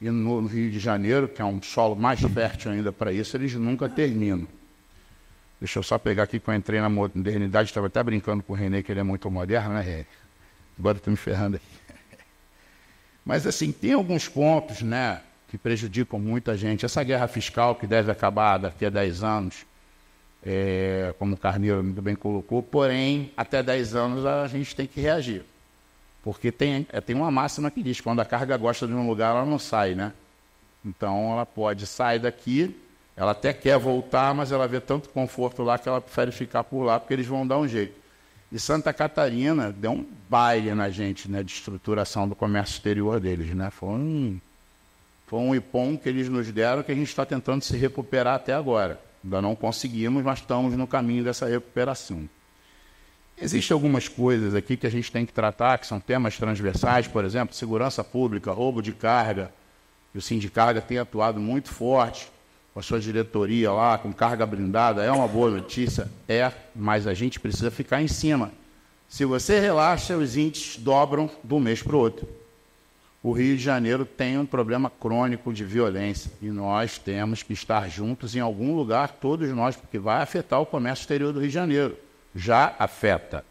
e no Rio de Janeiro, que é um solo mais fértil ainda para isso, eles nunca terminam. Deixa eu só pegar aqui que eu entrei na modernidade, estava até brincando com o Renê, que ele é muito moderno, né, Renê? Agora estou me ferrando aí. Mas, assim, tem alguns pontos, né, que prejudicam muita gente. Essa guerra fiscal que deve acabar daqui a 10 anos, como o Carneiro muito bem colocou, porém, até 10 anos a gente tem que reagir. Porque tem uma máxima que diz, quando a carga gosta de um lugar, ela não sai, né? Então, ela pode sair daqui, ela até quer voltar, mas ela vê tanto conforto lá que ela prefere ficar por lá, porque eles vão dar um jeito. E Santa Catarina deu um baile na gente, né, de estruturação do comércio exterior deles, né? Foi um ipom que eles nos deram que a gente está tentando se recuperar até agora. Ainda não conseguimos, mas estamos no caminho dessa recuperação. Existem algumas coisas aqui que a gente tem que tratar, que são temas transversais, por exemplo, segurança pública, roubo de carga. E o Sindicarga tem atuado muito forte com a sua diretoria lá, com carga blindada. É uma boa notícia? Mas a gente precisa ficar em cima. Se você relaxa, os índices dobram de um mês para o outro. O Rio de Janeiro tem um problema crônico de violência e nós temos que estar juntos em algum lugar, todos nós, porque vai afetar o comércio exterior do Rio de Janeiro. Já afeta.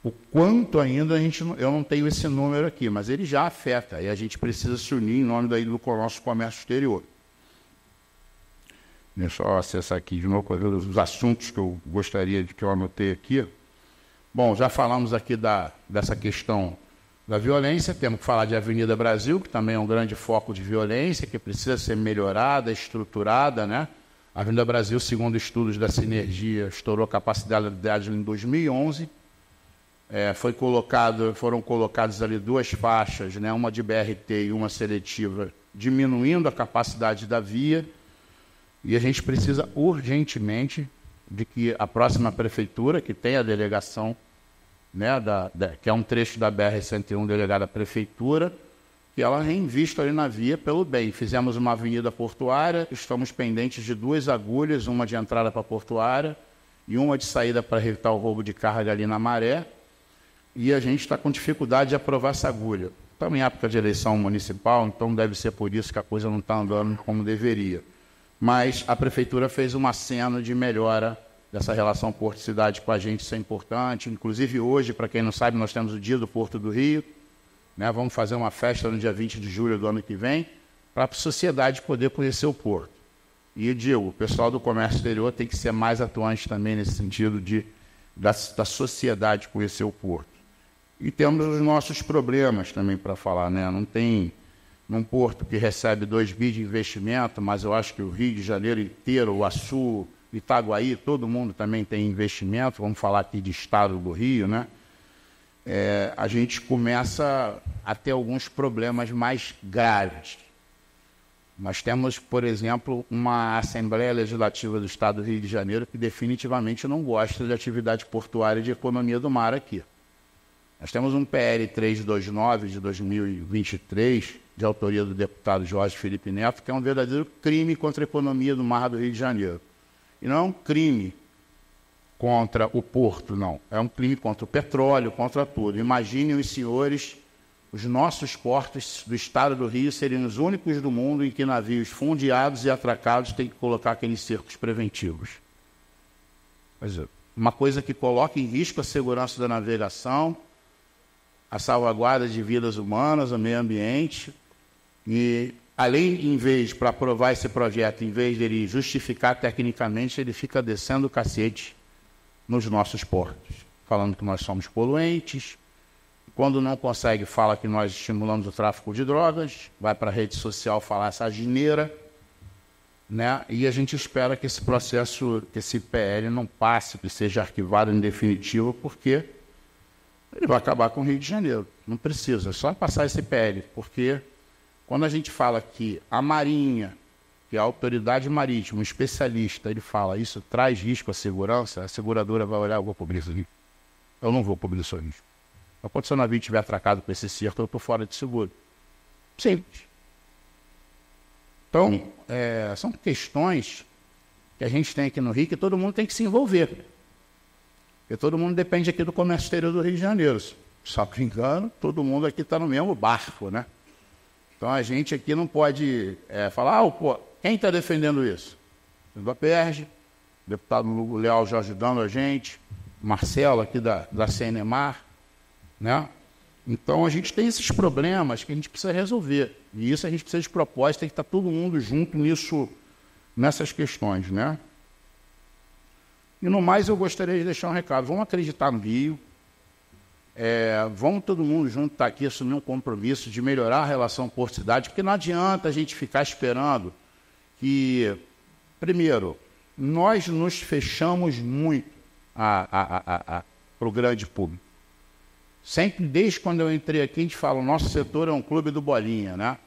O quanto ainda eu não tenho esse número aqui, mas ele já afeta e a gente precisa se unir em nome do nosso comércio exterior. Deixa eu só acessar aqui de novo os assuntos que eu gostaria que eu anotei aqui. Bom, já falamos aqui dessa questão da violência, temos que falar de Avenida Brasil, que também é um grande foco de violência, que precisa ser melhorada, estruturada, né? A Avenida Brasil, segundo estudos da Sinergia, estourou a capacidade em 2011. Foram colocadas ali 2 faixas, né? Uma de BRT e uma seletiva, diminuindo a capacidade da via. E a gente precisa urgentemente de que a próxima prefeitura, que tem a delegação, né, que é um trecho da BR-101 delegada à prefeitura, que ela reinvista ali na via pelo bem. Fizemos uma avenida portuária, estamos pendentes de 2 agulhas, uma de entrada para a portuária e uma de saída para evitar o roubo de carga ali na Maré, e a gente está com dificuldade de aprovar essa agulha. Estamos em época de eleição municipal, então deve ser por isso que a coisa não está andando como deveria. Mas a prefeitura fez um aceno de melhora dessa relação Porto-Cidade com a gente, isso é importante. Inclusive hoje, para quem não sabe, nós temos o Dia do Porto do Rio, né? Vamos fazer uma festa no dia 20 de julho do ano que vem, para a sociedade poder conhecer o porto. E digo, o pessoal do comércio exterior tem que ser mais atuante também nesse sentido da sociedade conhecer o porto. E temos os nossos problemas também para falar, né? Não tem num porto que recebe 2 bi de investimento, mas eu acho que o Rio de Janeiro inteiro, o Açu, Itaguaí, todo mundo também tem investimento, vamos falar aqui de estado do Rio, né? A gente começa a ter alguns problemas mais graves. Nós temos, por exemplo, uma Assembleia Legislativa do Estado do Rio de Janeiro que definitivamente não gosta de atividade portuária e de economia do mar aqui. Nós temos um PL 329 de 2023, de autoria do deputado Jorge Felipe Neto, que é um verdadeiro crime contra a economia do Mar do Rio de Janeiro. E não é um crime contra o porto, não. É um crime contra o petróleo, contra tudo. Imaginem os senhores, os nossos portos do estado do Rio seriam os únicos do mundo em que navios fundeados e atracados têm que colocar aqueles cercos preventivos. Pois é. Uma coisa que coloca em risco a segurança da navegação, a salvaguarda de vidas humanas, o meio ambiente, e além, em vez, para aprovar esse projeto, em vez dele justificar tecnicamente, ele fica descendo o cacete nos nossos portos, falando que nós somos poluentes. Quando não consegue, fala que nós estimulamos o tráfico de drogas, vai para a rede social falar essa asneira, né? E a gente espera que esse processo, que esse PL não passe, que seja arquivado em definitivo, porque ele vai acabar com o Rio de Janeiro. Não precisa, é só passar esse PL, porque quando a gente fala que a Marinha, que é a autoridade marítima, um especialista, ele fala isso traz risco à segurança, a seguradora vai olhar, eu vou cobrir isso aqui. Eu não vou cobrir isso risco. Quando o seu navio estiver atracado com esse cerco, eu estou fora de seguro. Simples. Então, são questões que a gente tem aqui no Rio que todo mundo tem que se envolver. Porque todo mundo depende aqui do comércio exterior do Rio de Janeiro. Só que engano, todo mundo aqui está no mesmo barco, né? Então a gente aqui não pode falar, pô, quem está defendendo isso? O da PERJ, o deputado Leal já ajudando a gente, Marcelo aqui da CNMar, né? Então a gente tem esses problemas que a gente precisa resolver. E isso a gente precisa de propósito, tem que estar todo mundo junto nisso, nessas questões, né? E no mais eu gostaria de deixar um recado. Vamos acreditar no Rio. Vamos todo mundo junto estar aqui, assumir um compromisso de melhorar a relação porto-cidade, porque não adianta a gente ficar esperando que, primeiro, nós nos fechamos muito para o grande público. Sempre, desde quando eu entrei aqui, a gente fala, o nosso setor é um clube do bolinha, né?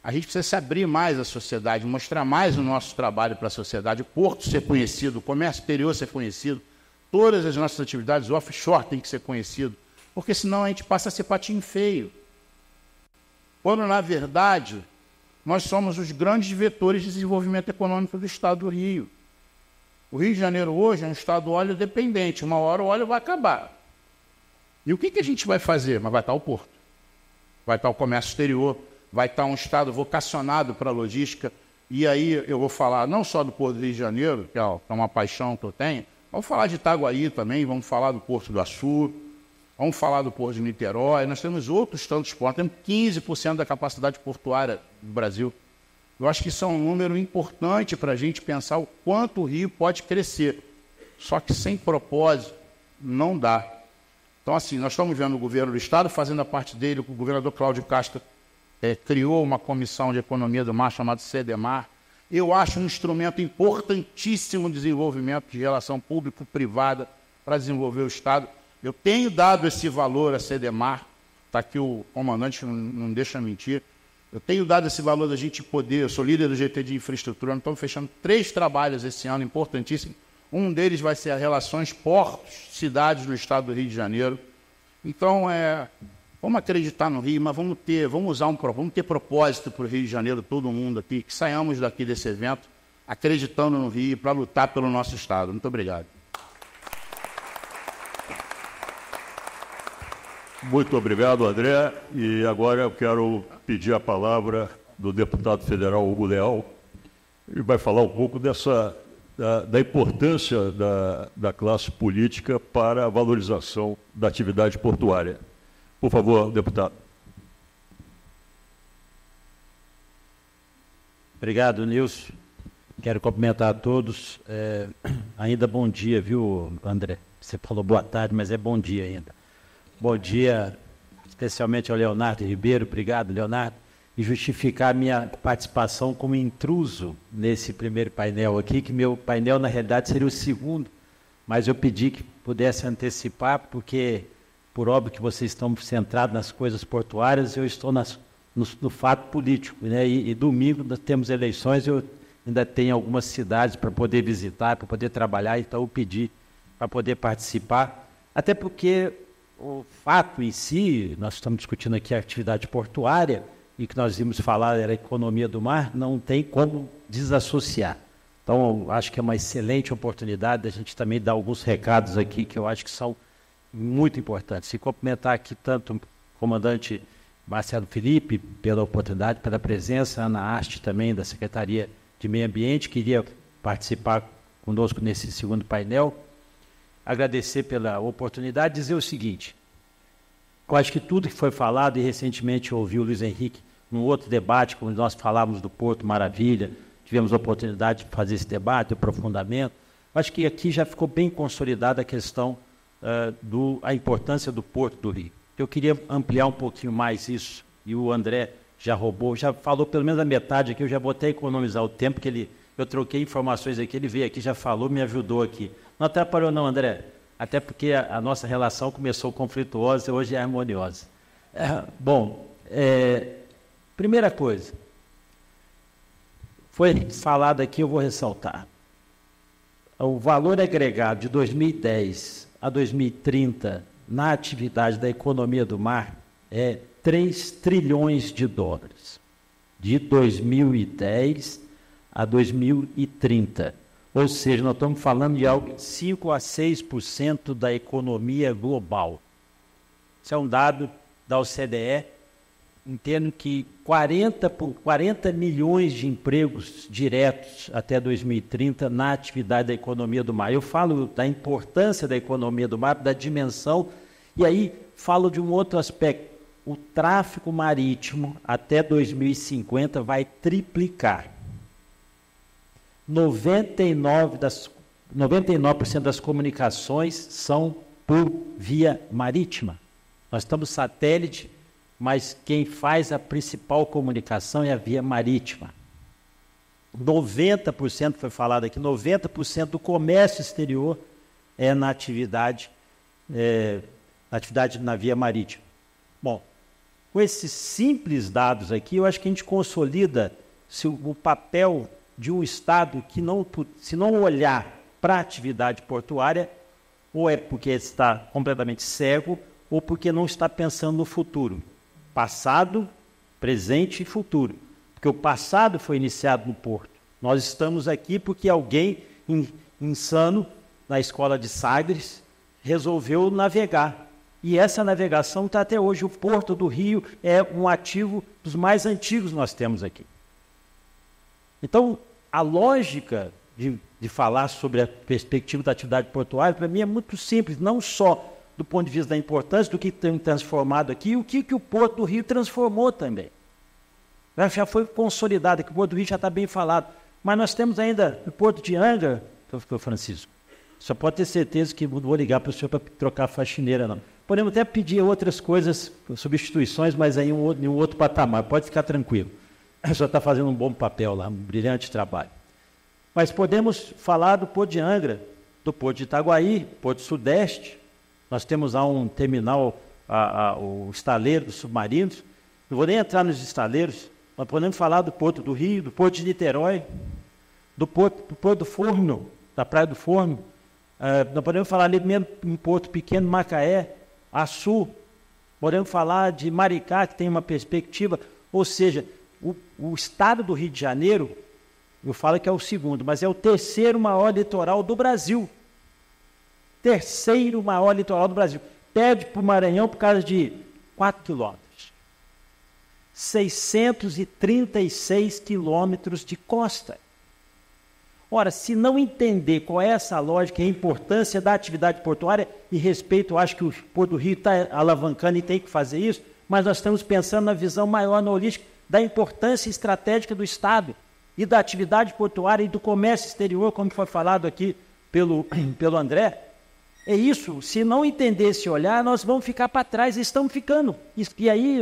A gente precisa se abrir mais à sociedade, mostrar mais o nosso trabalho para a sociedade, o porto ser conhecido, o comércio exterior ser conhecido, todas as nossas atividades, o offshore tem que ser conhecido, porque senão a gente passa a ser patinho feio. Quando, na verdade, nós somos os grandes vetores de desenvolvimento econômico do estado do Rio. O Rio de Janeiro hoje é um estado óleo dependente, uma hora o óleo vai acabar. E o que a gente vai fazer? Mas vai estar o porto, vai estar o comércio exterior, vai estar um estado vocacionado para a logística, e aí eu vou falar não só do Porto do Rio de Janeiro, que é uma paixão que eu tenho, vamos falar de Itaguaí também, vamos falar do Porto do Açu, vamos falar do Porto de Niterói, nós temos outros tantos portos, temos 15% da capacidade portuária do Brasil. Eu acho que isso é um número importante para a gente pensar o quanto o Rio pode crescer, só que sem propósito não dá. Então, assim, nós estamos vendo o governo do estado fazendo a parte dele, o governador Cláudio Castro criou uma comissão de economia do mar chamada CEDEMAR. Eu acho um instrumento importantíssimo de desenvolvimento de relação público-privada para desenvolver o estado. Eu tenho dado esse valor à CEDEMAR, está aqui o comandante, não deixa mentir. Eu tenho dado esse valor da gente poder, eu sou líder do GT de infraestrutura, nós estamos fechando 3 trabalhos esse ano, importantíssimos. Um deles vai ser as relações portos-cidades do estado do Rio de Janeiro. Então, vamos acreditar no Rio, mas vamos ter propósito para o Rio de Janeiro, todo mundo aqui, que saiamos daqui desse evento acreditando no Rio para lutar pelo nosso estado. Muito obrigado. Muito obrigado, André. E agora eu quero pedir a palavra do deputado federal Hugo Leal. Ele vai falar um pouco da importância da classe política para a valorização da atividade portuária. Por favor, deputado. Obrigado, Nilson. Quero cumprimentar a todos. Ainda bom dia, viu, André? Você falou boa tarde, mas é bom dia ainda. Bom dia, especialmente ao Leonardo Ribeiro. Obrigado, Leonardo. E justificar a minha participação como intruso nesse primeiro painel aqui, que meu painel, na realidade, seria o segundo, mas eu pedi que pudesse antecipar, porque, por óbvio que vocês estão centrados nas coisas portuárias, eu estou no fato político, né? E domingo nós temos eleições, eu ainda tenho algumas cidades para poder visitar, para poder trabalhar, então eu pedi para poder participar, até porque o fato em si, nós estamos discutindo aqui a atividade portuária, e que nós íamos falar era a economia do mar, não tem como desassociar. Então, eu acho que é uma excelente oportunidade da gente também dar alguns recados aqui que eu acho que são muito importantes. E cumprimentar aqui tanto o comandante Marcelo Felipe pela oportunidade, pela presença, a Ana Haste também, da Secretaria de Meio Ambiente, queria participar conosco nesse segundo painel. Agradecer pela oportunidade, dizer o seguinte: eu acho que tudo que foi falado, e recentemente eu ouvi o Luiz Henrique num outro debate, quando nós falávamos do Porto Maravilha, tivemos a oportunidade de fazer esse debate, o aprofundamento. Acho que aqui já ficou bem consolidada a questão a importância do Porto do Rio. Eu queria ampliar um pouquinho mais isso, e o André já falou pelo menos a metade aqui, eu já vou até economizar o tempo, que eu troquei informações aqui, ele veio aqui, já falou, me ajudou aqui. Não atrapalhou não, André, até porque a nossa relação começou conflituosa e hoje é harmoniosa. Primeira coisa, foi falado aqui, eu vou ressaltar. O valor agregado de 2010 a 2030 na atividade da economia do mar é 3 trilhões de dólares, de 2010 a 2030. Ou seja, nós estamos falando de algo de 5 a 6% da economia global. Isso é um dado da OCDE, entendo que 40 milhões de empregos diretos até 2030 na atividade da economia do mar. Eu falo da importância da economia do mar, da dimensão, e aí falo de um outro aspecto. O tráfego marítimo até 2050 vai triplicar. 99% das comunicações são por via marítima. Nós estamos satélite, mas quem faz a principal comunicação é a via marítima. 90%, foi falado aqui, 90% do comércio exterior é na atividade na via marítima. Bom, com esses simples dados aqui, eu acho que a gente consolida o papel de um Estado que, se não olhar para a atividade portuária, ou é porque está completamente cego, ou porque não está pensando no futuro. Passado, presente e futuro. Porque o passado foi iniciado no Porto. Nós estamos aqui porque alguém insano, na escola de Sagres, resolveu navegar. E essa navegação está até hoje. O Porto do Rio é um ativo dos mais antigos que nós temos aqui. Então, a lógica de falar sobre a perspectiva da atividade portuária, para mim, é muito simples, não só do ponto de vista da importância do que tem transformado aqui, e o que o Porto do Rio transformou também. Já foi consolidado, que o Porto do Rio já está bem falado, mas nós temos ainda o Porto de Angra, Francisco, só pode ter certeza que não vou ligar para o senhor para trocar a faxineira, não. Podemos até pedir outras coisas, substituições, mas aí em um outro patamar, pode ficar tranquilo. O senhor está fazendo um bom papel lá, um brilhante trabalho. Mas podemos falar do Porto de Angra, do Porto de Itaguaí, Porto Sudeste. Nós temos lá um terminal, o estaleiro dos submarinos. Não vou nem entrar nos estaleiros, mas podemos falar do Porto do Rio, do Porto de Niterói, do Porto do Forno, da Praia do Forno. Nós podemos falar ali mesmo em Porto Pequeno, Macaé, Açu. Podemos falar de Maricá, que tem uma perspectiva. Ou seja, o estado do Rio de Janeiro, eu falo que é o segundo, mas é o terceiro maior litoral do Brasil. Terceiro maior litoral do Brasil. Perde para o Maranhão por causa de 4 quilômetros. 636 quilômetros de costa. Ora, se não entender qual é essa lógica e a importância da atividade portuária, e respeito, eu acho que o Porto do Rio está alavancando e tem que fazer isso, mas nós estamos pensando na visão maior, na holística, da importância estratégica do Estado e da atividade portuária e do comércio exterior, como foi falado aqui pelo André. É isso, se não entender esse olhar, nós vamos ficar para trás, e estamos ficando. E aí,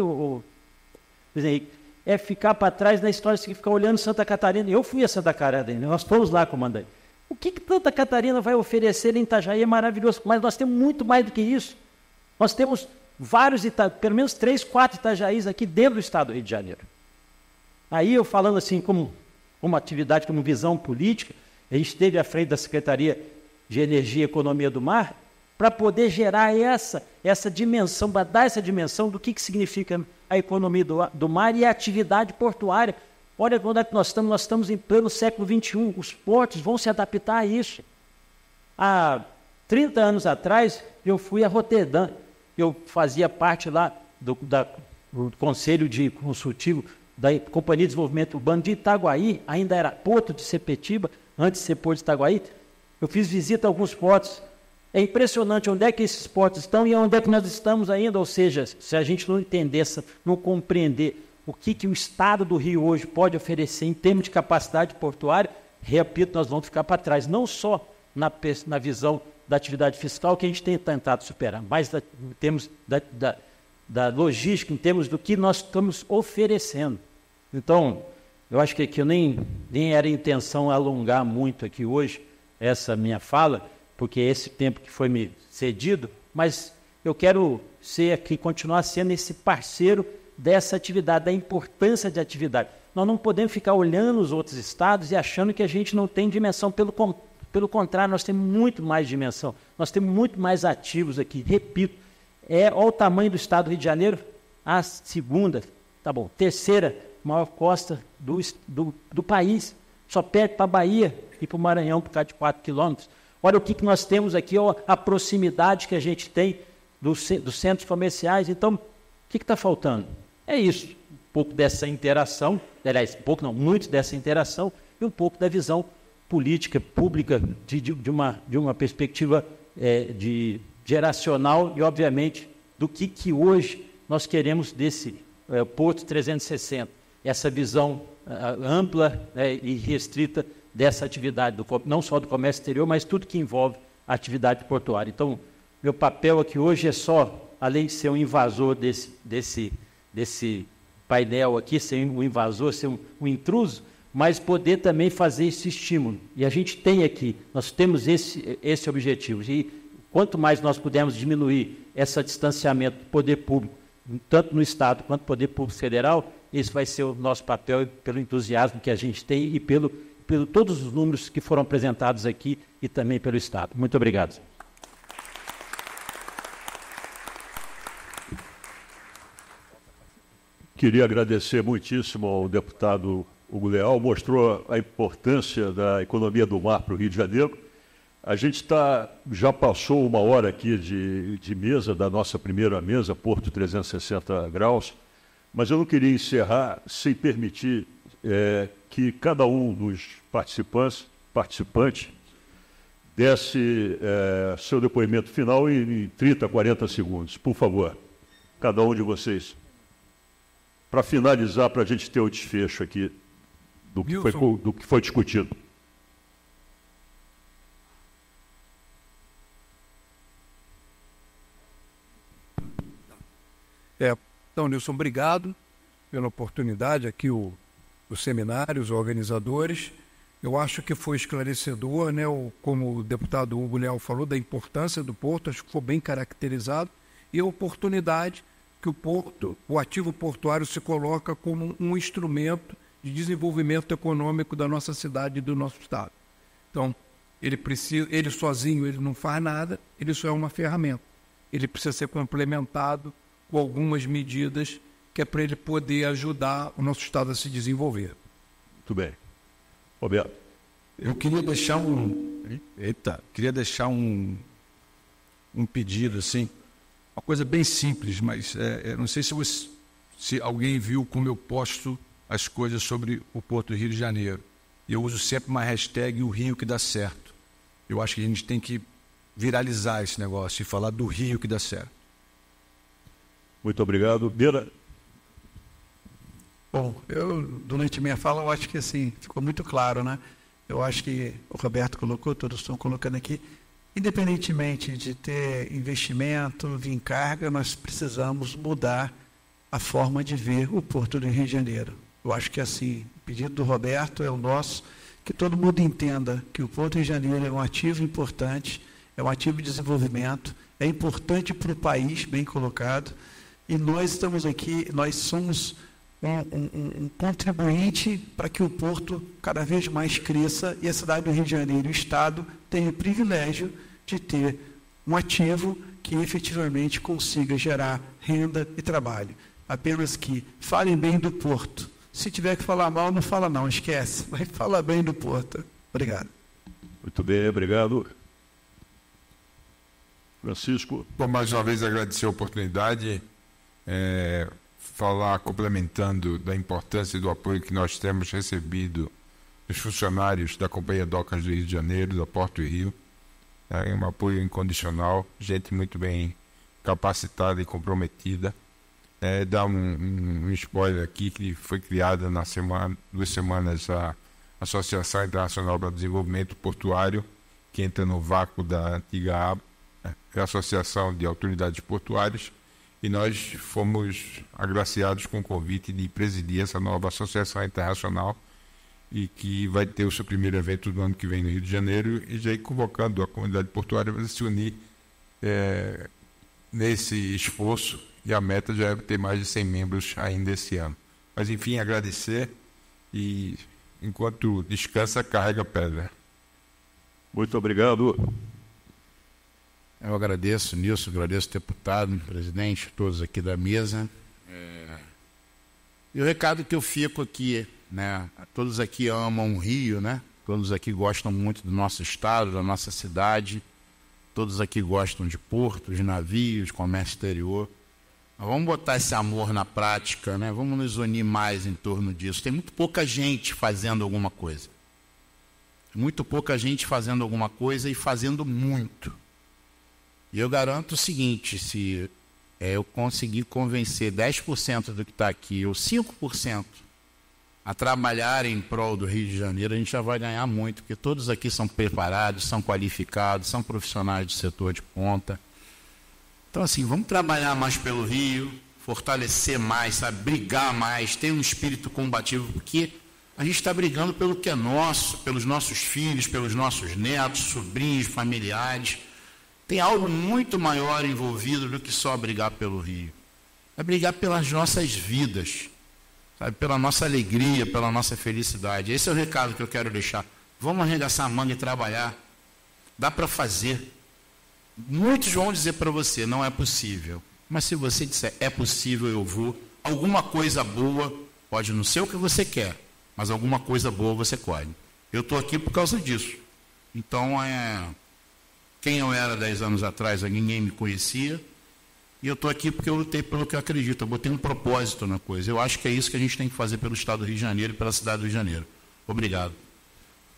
é ficar para trás na história, de ficar olhando Santa Catarina. Eu fui a Santa Catarina, nós fomos lá, comandante. O que Santa Catarina vai oferecer em Itajaí é maravilhoso, mas nós temos muito mais do que isso. Nós temos vários, pelo menos 3, 4 Itajaís aqui dentro do estado do Rio de Janeiro. Aí eu falando assim, como atividade, como visão política, a gente esteve à frente da Secretaria de Energia e Economia do Mar, para poder gerar essa dimensão, para dar essa dimensão do que significa a economia do mar e a atividade portuária. Olha onde é que nós estamos em pleno século XXI, os portos vão se adaptar a isso. Há 30 anos atrás, eu fui a Roterdã, eu fazia parte lá do Conselho Consultivo da Companhia de Desenvolvimento Urbano de Itaguaí, ainda era Porto de Sepetiba, antes de ser Porto de Itaguaí. Eu fiz visita a alguns portos. É impressionante onde é que esses portos estão e onde é que nós estamos ainda. Ou seja, se a gente não entender, não compreender o que o Estado do Rio hoje pode oferecer em termos de capacidade portuária, repito, nós vamos ficar para trás, não só na visão da atividade fiscal que a gente tem tentado superar, mas em termos da logística, em termos do que nós estamos oferecendo. Então, eu acho que eu nem era intenção alongar muito aqui hoje essa minha fala, porque é esse tempo que foi me cedido, mas eu quero ser aqui, continuar sendo esse parceiro dessa atividade, da importância de atividade. Nós não podemos ficar olhando os outros estados e achando que a gente não tem dimensão, pelo contrário, nós temos muito mais dimensão, nós temos muito mais ativos aqui, repito, olha o tamanho do estado do Rio de Janeiro, a terceira maior costa do país, só perde para a Bahia e para o Maranhão por causa de 4 quilômetros. Olha o que nós temos aqui, ó, a proximidade que a gente tem dos centros comerciais. Então, o que está faltando? É isso, um pouco dessa interação, aliás, muito dessa interação e um pouco da visão política, pública, de uma perspectiva geracional e, obviamente, do que hoje nós queremos desse Porto 360, essa visão ampla e restrita dessa atividade, não só do comércio exterior, mas tudo que envolve a atividade portuária. Então, meu papel aqui hoje é só, além de ser um invasor desse painel aqui, ser um invasor, ser um intruso, mas poder também fazer esse estímulo. E a gente tem aqui, nós temos esse objetivo. E quanto mais nós pudermos diminuir esse distanciamento do poder público, tanto no Estado quanto no poder público federal, esse vai ser o nosso papel pelo entusiasmo que a gente tem e pelo todos os números que foram apresentados aqui e também pelo Estado. Muito obrigado. Queria agradecer muitíssimo ao deputado Hugo Leal, mostrou a importância da economia do mar para o Rio de Janeiro. A gente já passou 1 hora aqui de mesa, da nossa primeira mesa, Porto 360 graus, mas eu não queria encerrar sem permitir que cada um dos participantes desse seu depoimento final em 30, 40 segundos. Por favor, cada um de vocês. Para finalizar, para a gente ter o desfecho aqui do que foi discutido. Então, Nilson, obrigado pela oportunidade aqui, os seminários, os organizadores. Eu acho que foi esclarecedor, né, como o deputado Hugo Leal falou, da importância do porto, acho que foi bem caracterizado, e a oportunidade que o ativo portuário se coloca como um instrumento de desenvolvimento econômico da nossa cidade e do nosso estado. Então, ele sozinho ele não faz nada, ele só é uma ferramenta. Ele precisa ser complementado com algumas medidas que é para ele poder ajudar o nosso estado a se desenvolver. Muito bem. Roberto. Eu queria deixar um pedido, assim, uma coisa bem simples, mas não sei se alguém viu como eu posto as coisas sobre o Porto do Rio de Janeiro. E eu uso sempre uma hashtag, o Rio que dá certo. Eu acho que a gente tem que viralizar esse negócio e falar do Rio que dá certo. Muito obrigado. Beira. Bom, durante minha fala, eu acho que assim, ficou muito claro, né? Eu acho que o Roberto colocou, todos estão colocando aqui, independentemente de ter investimento, vir carga, nós precisamos mudar a forma de ver o Porto do Rio de Janeiro. Eu acho que assim, o pedido do Roberto é o nosso, que todo mundo entenda que o Porto do Rio de Janeiro é um ativo importante, é um ativo de desenvolvimento, é importante para o país, bem colocado, e nós estamos aqui, nós somos um contribuinte para que o Porto cada vez mais cresça e a cidade do Rio de Janeiro e o Estado tenham o privilégio de ter um ativo que efetivamente consiga gerar renda e trabalho. Apenas que falem bem do porto. Se tiver que falar mal, não fala não, esquece. Mas fala bem do porto. Obrigado. Muito bem, obrigado. Francisco. Bom, mais uma vez agradecer a oportunidade, falar complementando da importância do apoio que nós temos recebido dos funcionários da Companhia Docas do Rio de Janeiro, da Porto Rio. É um apoio incondicional, gente muito bem capacitada e comprometida. Dar um spoiler aqui, que foi criada na semana, 2 semanas a Associação Internacional para o Desenvolvimento Portuário, que entra no vácuo da antiga Associação de Autoridades Portuárias, e nós fomos agraciados com o convite de presidir essa nova associação internacional, e que vai ter o seu primeiro evento no ano que vem no Rio de Janeiro, e já ir convocando a comunidade portuária para se unir nesse esforço, e a meta já é ter mais de 100 membros ainda esse ano. Mas, enfim, agradecer, e enquanto descansa, carrega a pedra. Muito obrigado. Eu agradeço, Nilson, agradeço o deputado, presidente, todos aqui da mesa. E o recado que eu fico aqui, né? Todos aqui amam o Rio, né? Todos aqui gostam muito do nosso estado, da nossa cidade. Todos aqui gostam de portos, de navios, comércio exterior. Mas vamos botar esse amor na prática, né? Vamos nos unir mais em torno disso. Tem muito pouca gente fazendo alguma coisa. Muito pouca gente fazendo alguma coisa e fazendo muito. E eu garanto o seguinte, se eu conseguir convencer 10% do que está aqui, ou 5%, a trabalhar em prol do Rio de Janeiro, a gente já vai ganhar muito, porque todos aqui são preparados, são qualificados, são profissionais do setor de ponta. Então, assim, vamos trabalhar mais pelo Rio, fortalecer mais, sabe, brigar mais, ter um espírito combativo, porque a gente está brigando pelo que é nosso, pelos nossos filhos, pelos nossos netos, sobrinhos, familiares. Tem algo muito maior envolvido do que só brigar pelo Rio. É brigar pelas nossas vidas, sabe, pela nossa alegria, pela nossa felicidade. Esse é o recado que eu quero deixar. Vamos arregaçar a manga e trabalhar. Dá para fazer. Muitos vão dizer para você, não é possível. Mas se você disser, é possível, eu vou, alguma coisa boa, pode não ser o que você quer, mas alguma coisa boa você colhe. Eu estou aqui por causa disso. Então, quem eu era 10 anos atrás, ninguém me conhecia, e eu estou aqui porque eu lutei pelo que eu acredito, eu botei um propósito na coisa. Eu acho que é isso que a gente tem que fazer pelo Estado do Rio de Janeiro e pela cidade do Rio de Janeiro. Obrigado.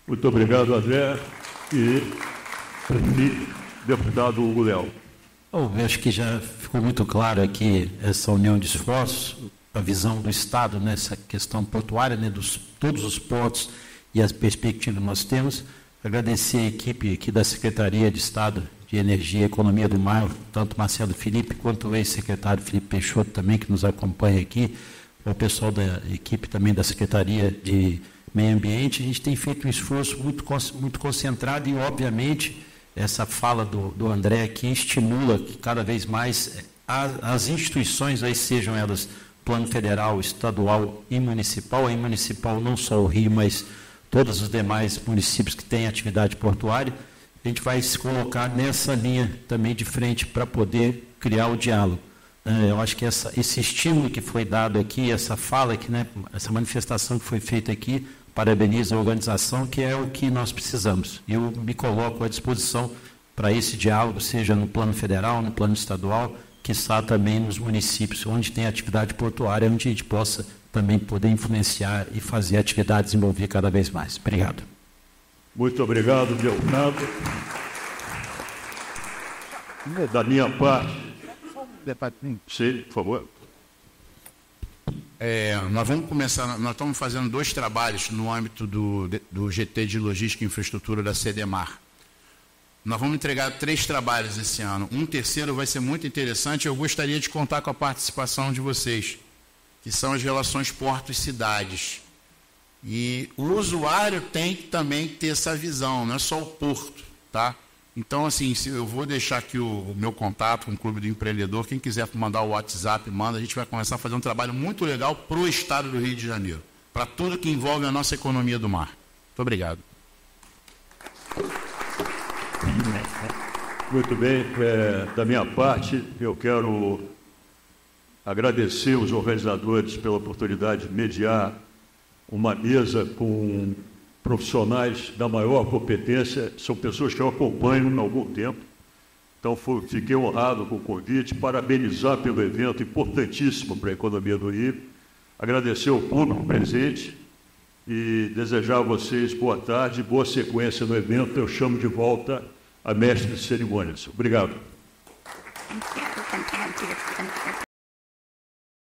Muito obrigado, André. E deputado Hugo Leal. Eu acho que já ficou muito claro aqui essa união de esforços, a visão do Estado nessa questão portuária, né, todos os portos e as perspectivas que nós temos. Agradecer a equipe aqui da Secretaria de Estado de Energia e Economia do Mar, tanto Marcelo Felipe quanto o ex-secretário Felipe Peixoto também, que nos acompanha aqui, o pessoal da equipe também da Secretaria de Meio Ambiente. A gente tem feito um esforço muito concentrado e, obviamente, essa fala do André aqui estimula que cada vez mais as instituições, aí sejam elas plano federal, estadual e municipal, aí municipal não só o Rio, mas todos os demais municípios que têm atividade portuária, a gente vai se colocar nessa linha também de frente para poder criar o diálogo. Eu acho que esse estímulo que foi dado aqui, essa fala aqui, né, essa manifestação que foi feita aqui, parabenizo a organização, que é o que nós precisamos. Eu me coloco à disposição para esse diálogo, seja no plano federal, no plano estadual, quiçá também nos municípios onde tem atividade portuária, onde a gente possa também poder influenciar e fazer atividades desenvolver cada vez mais. Obrigado. Muito obrigado, deputado. Da minha parte... Sim, por favor. Nós vamos começar, nós estamos fazendo 2 trabalhos no âmbito do GT de Logística e Infraestrutura da CEDEMAR. Nós vamos entregar 3 trabalhos esse ano. Um terceiro vai ser muito interessante. Eu gostaria de contar com a participação de vocês, que são as relações portos-cidades. E o usuário tem que também ter essa visão, não é só o porto, tá? Então, assim, eu vou deixar aqui o meu contato com o Clube do Empreendedor. Quem quiser mandar o WhatsApp, manda. A gente vai começar a fazer um trabalho muito legal para o Estado do Rio de Janeiro, para tudo que envolve a nossa economia do mar. Muito obrigado. Muito bem. Da minha parte, eu quero agradecer os organizadores pela oportunidade de mediar uma mesa com profissionais da maior competência. São pessoas que eu acompanho há algum tempo. Então, fiquei honrado com o convite, parabenizar pelo evento importantíssimo para a economia do Rio, agradecer ao público presente e desejar a vocês boa tarde, boa sequência no evento. Eu chamo de volta a mestre de cerimônias. Obrigado.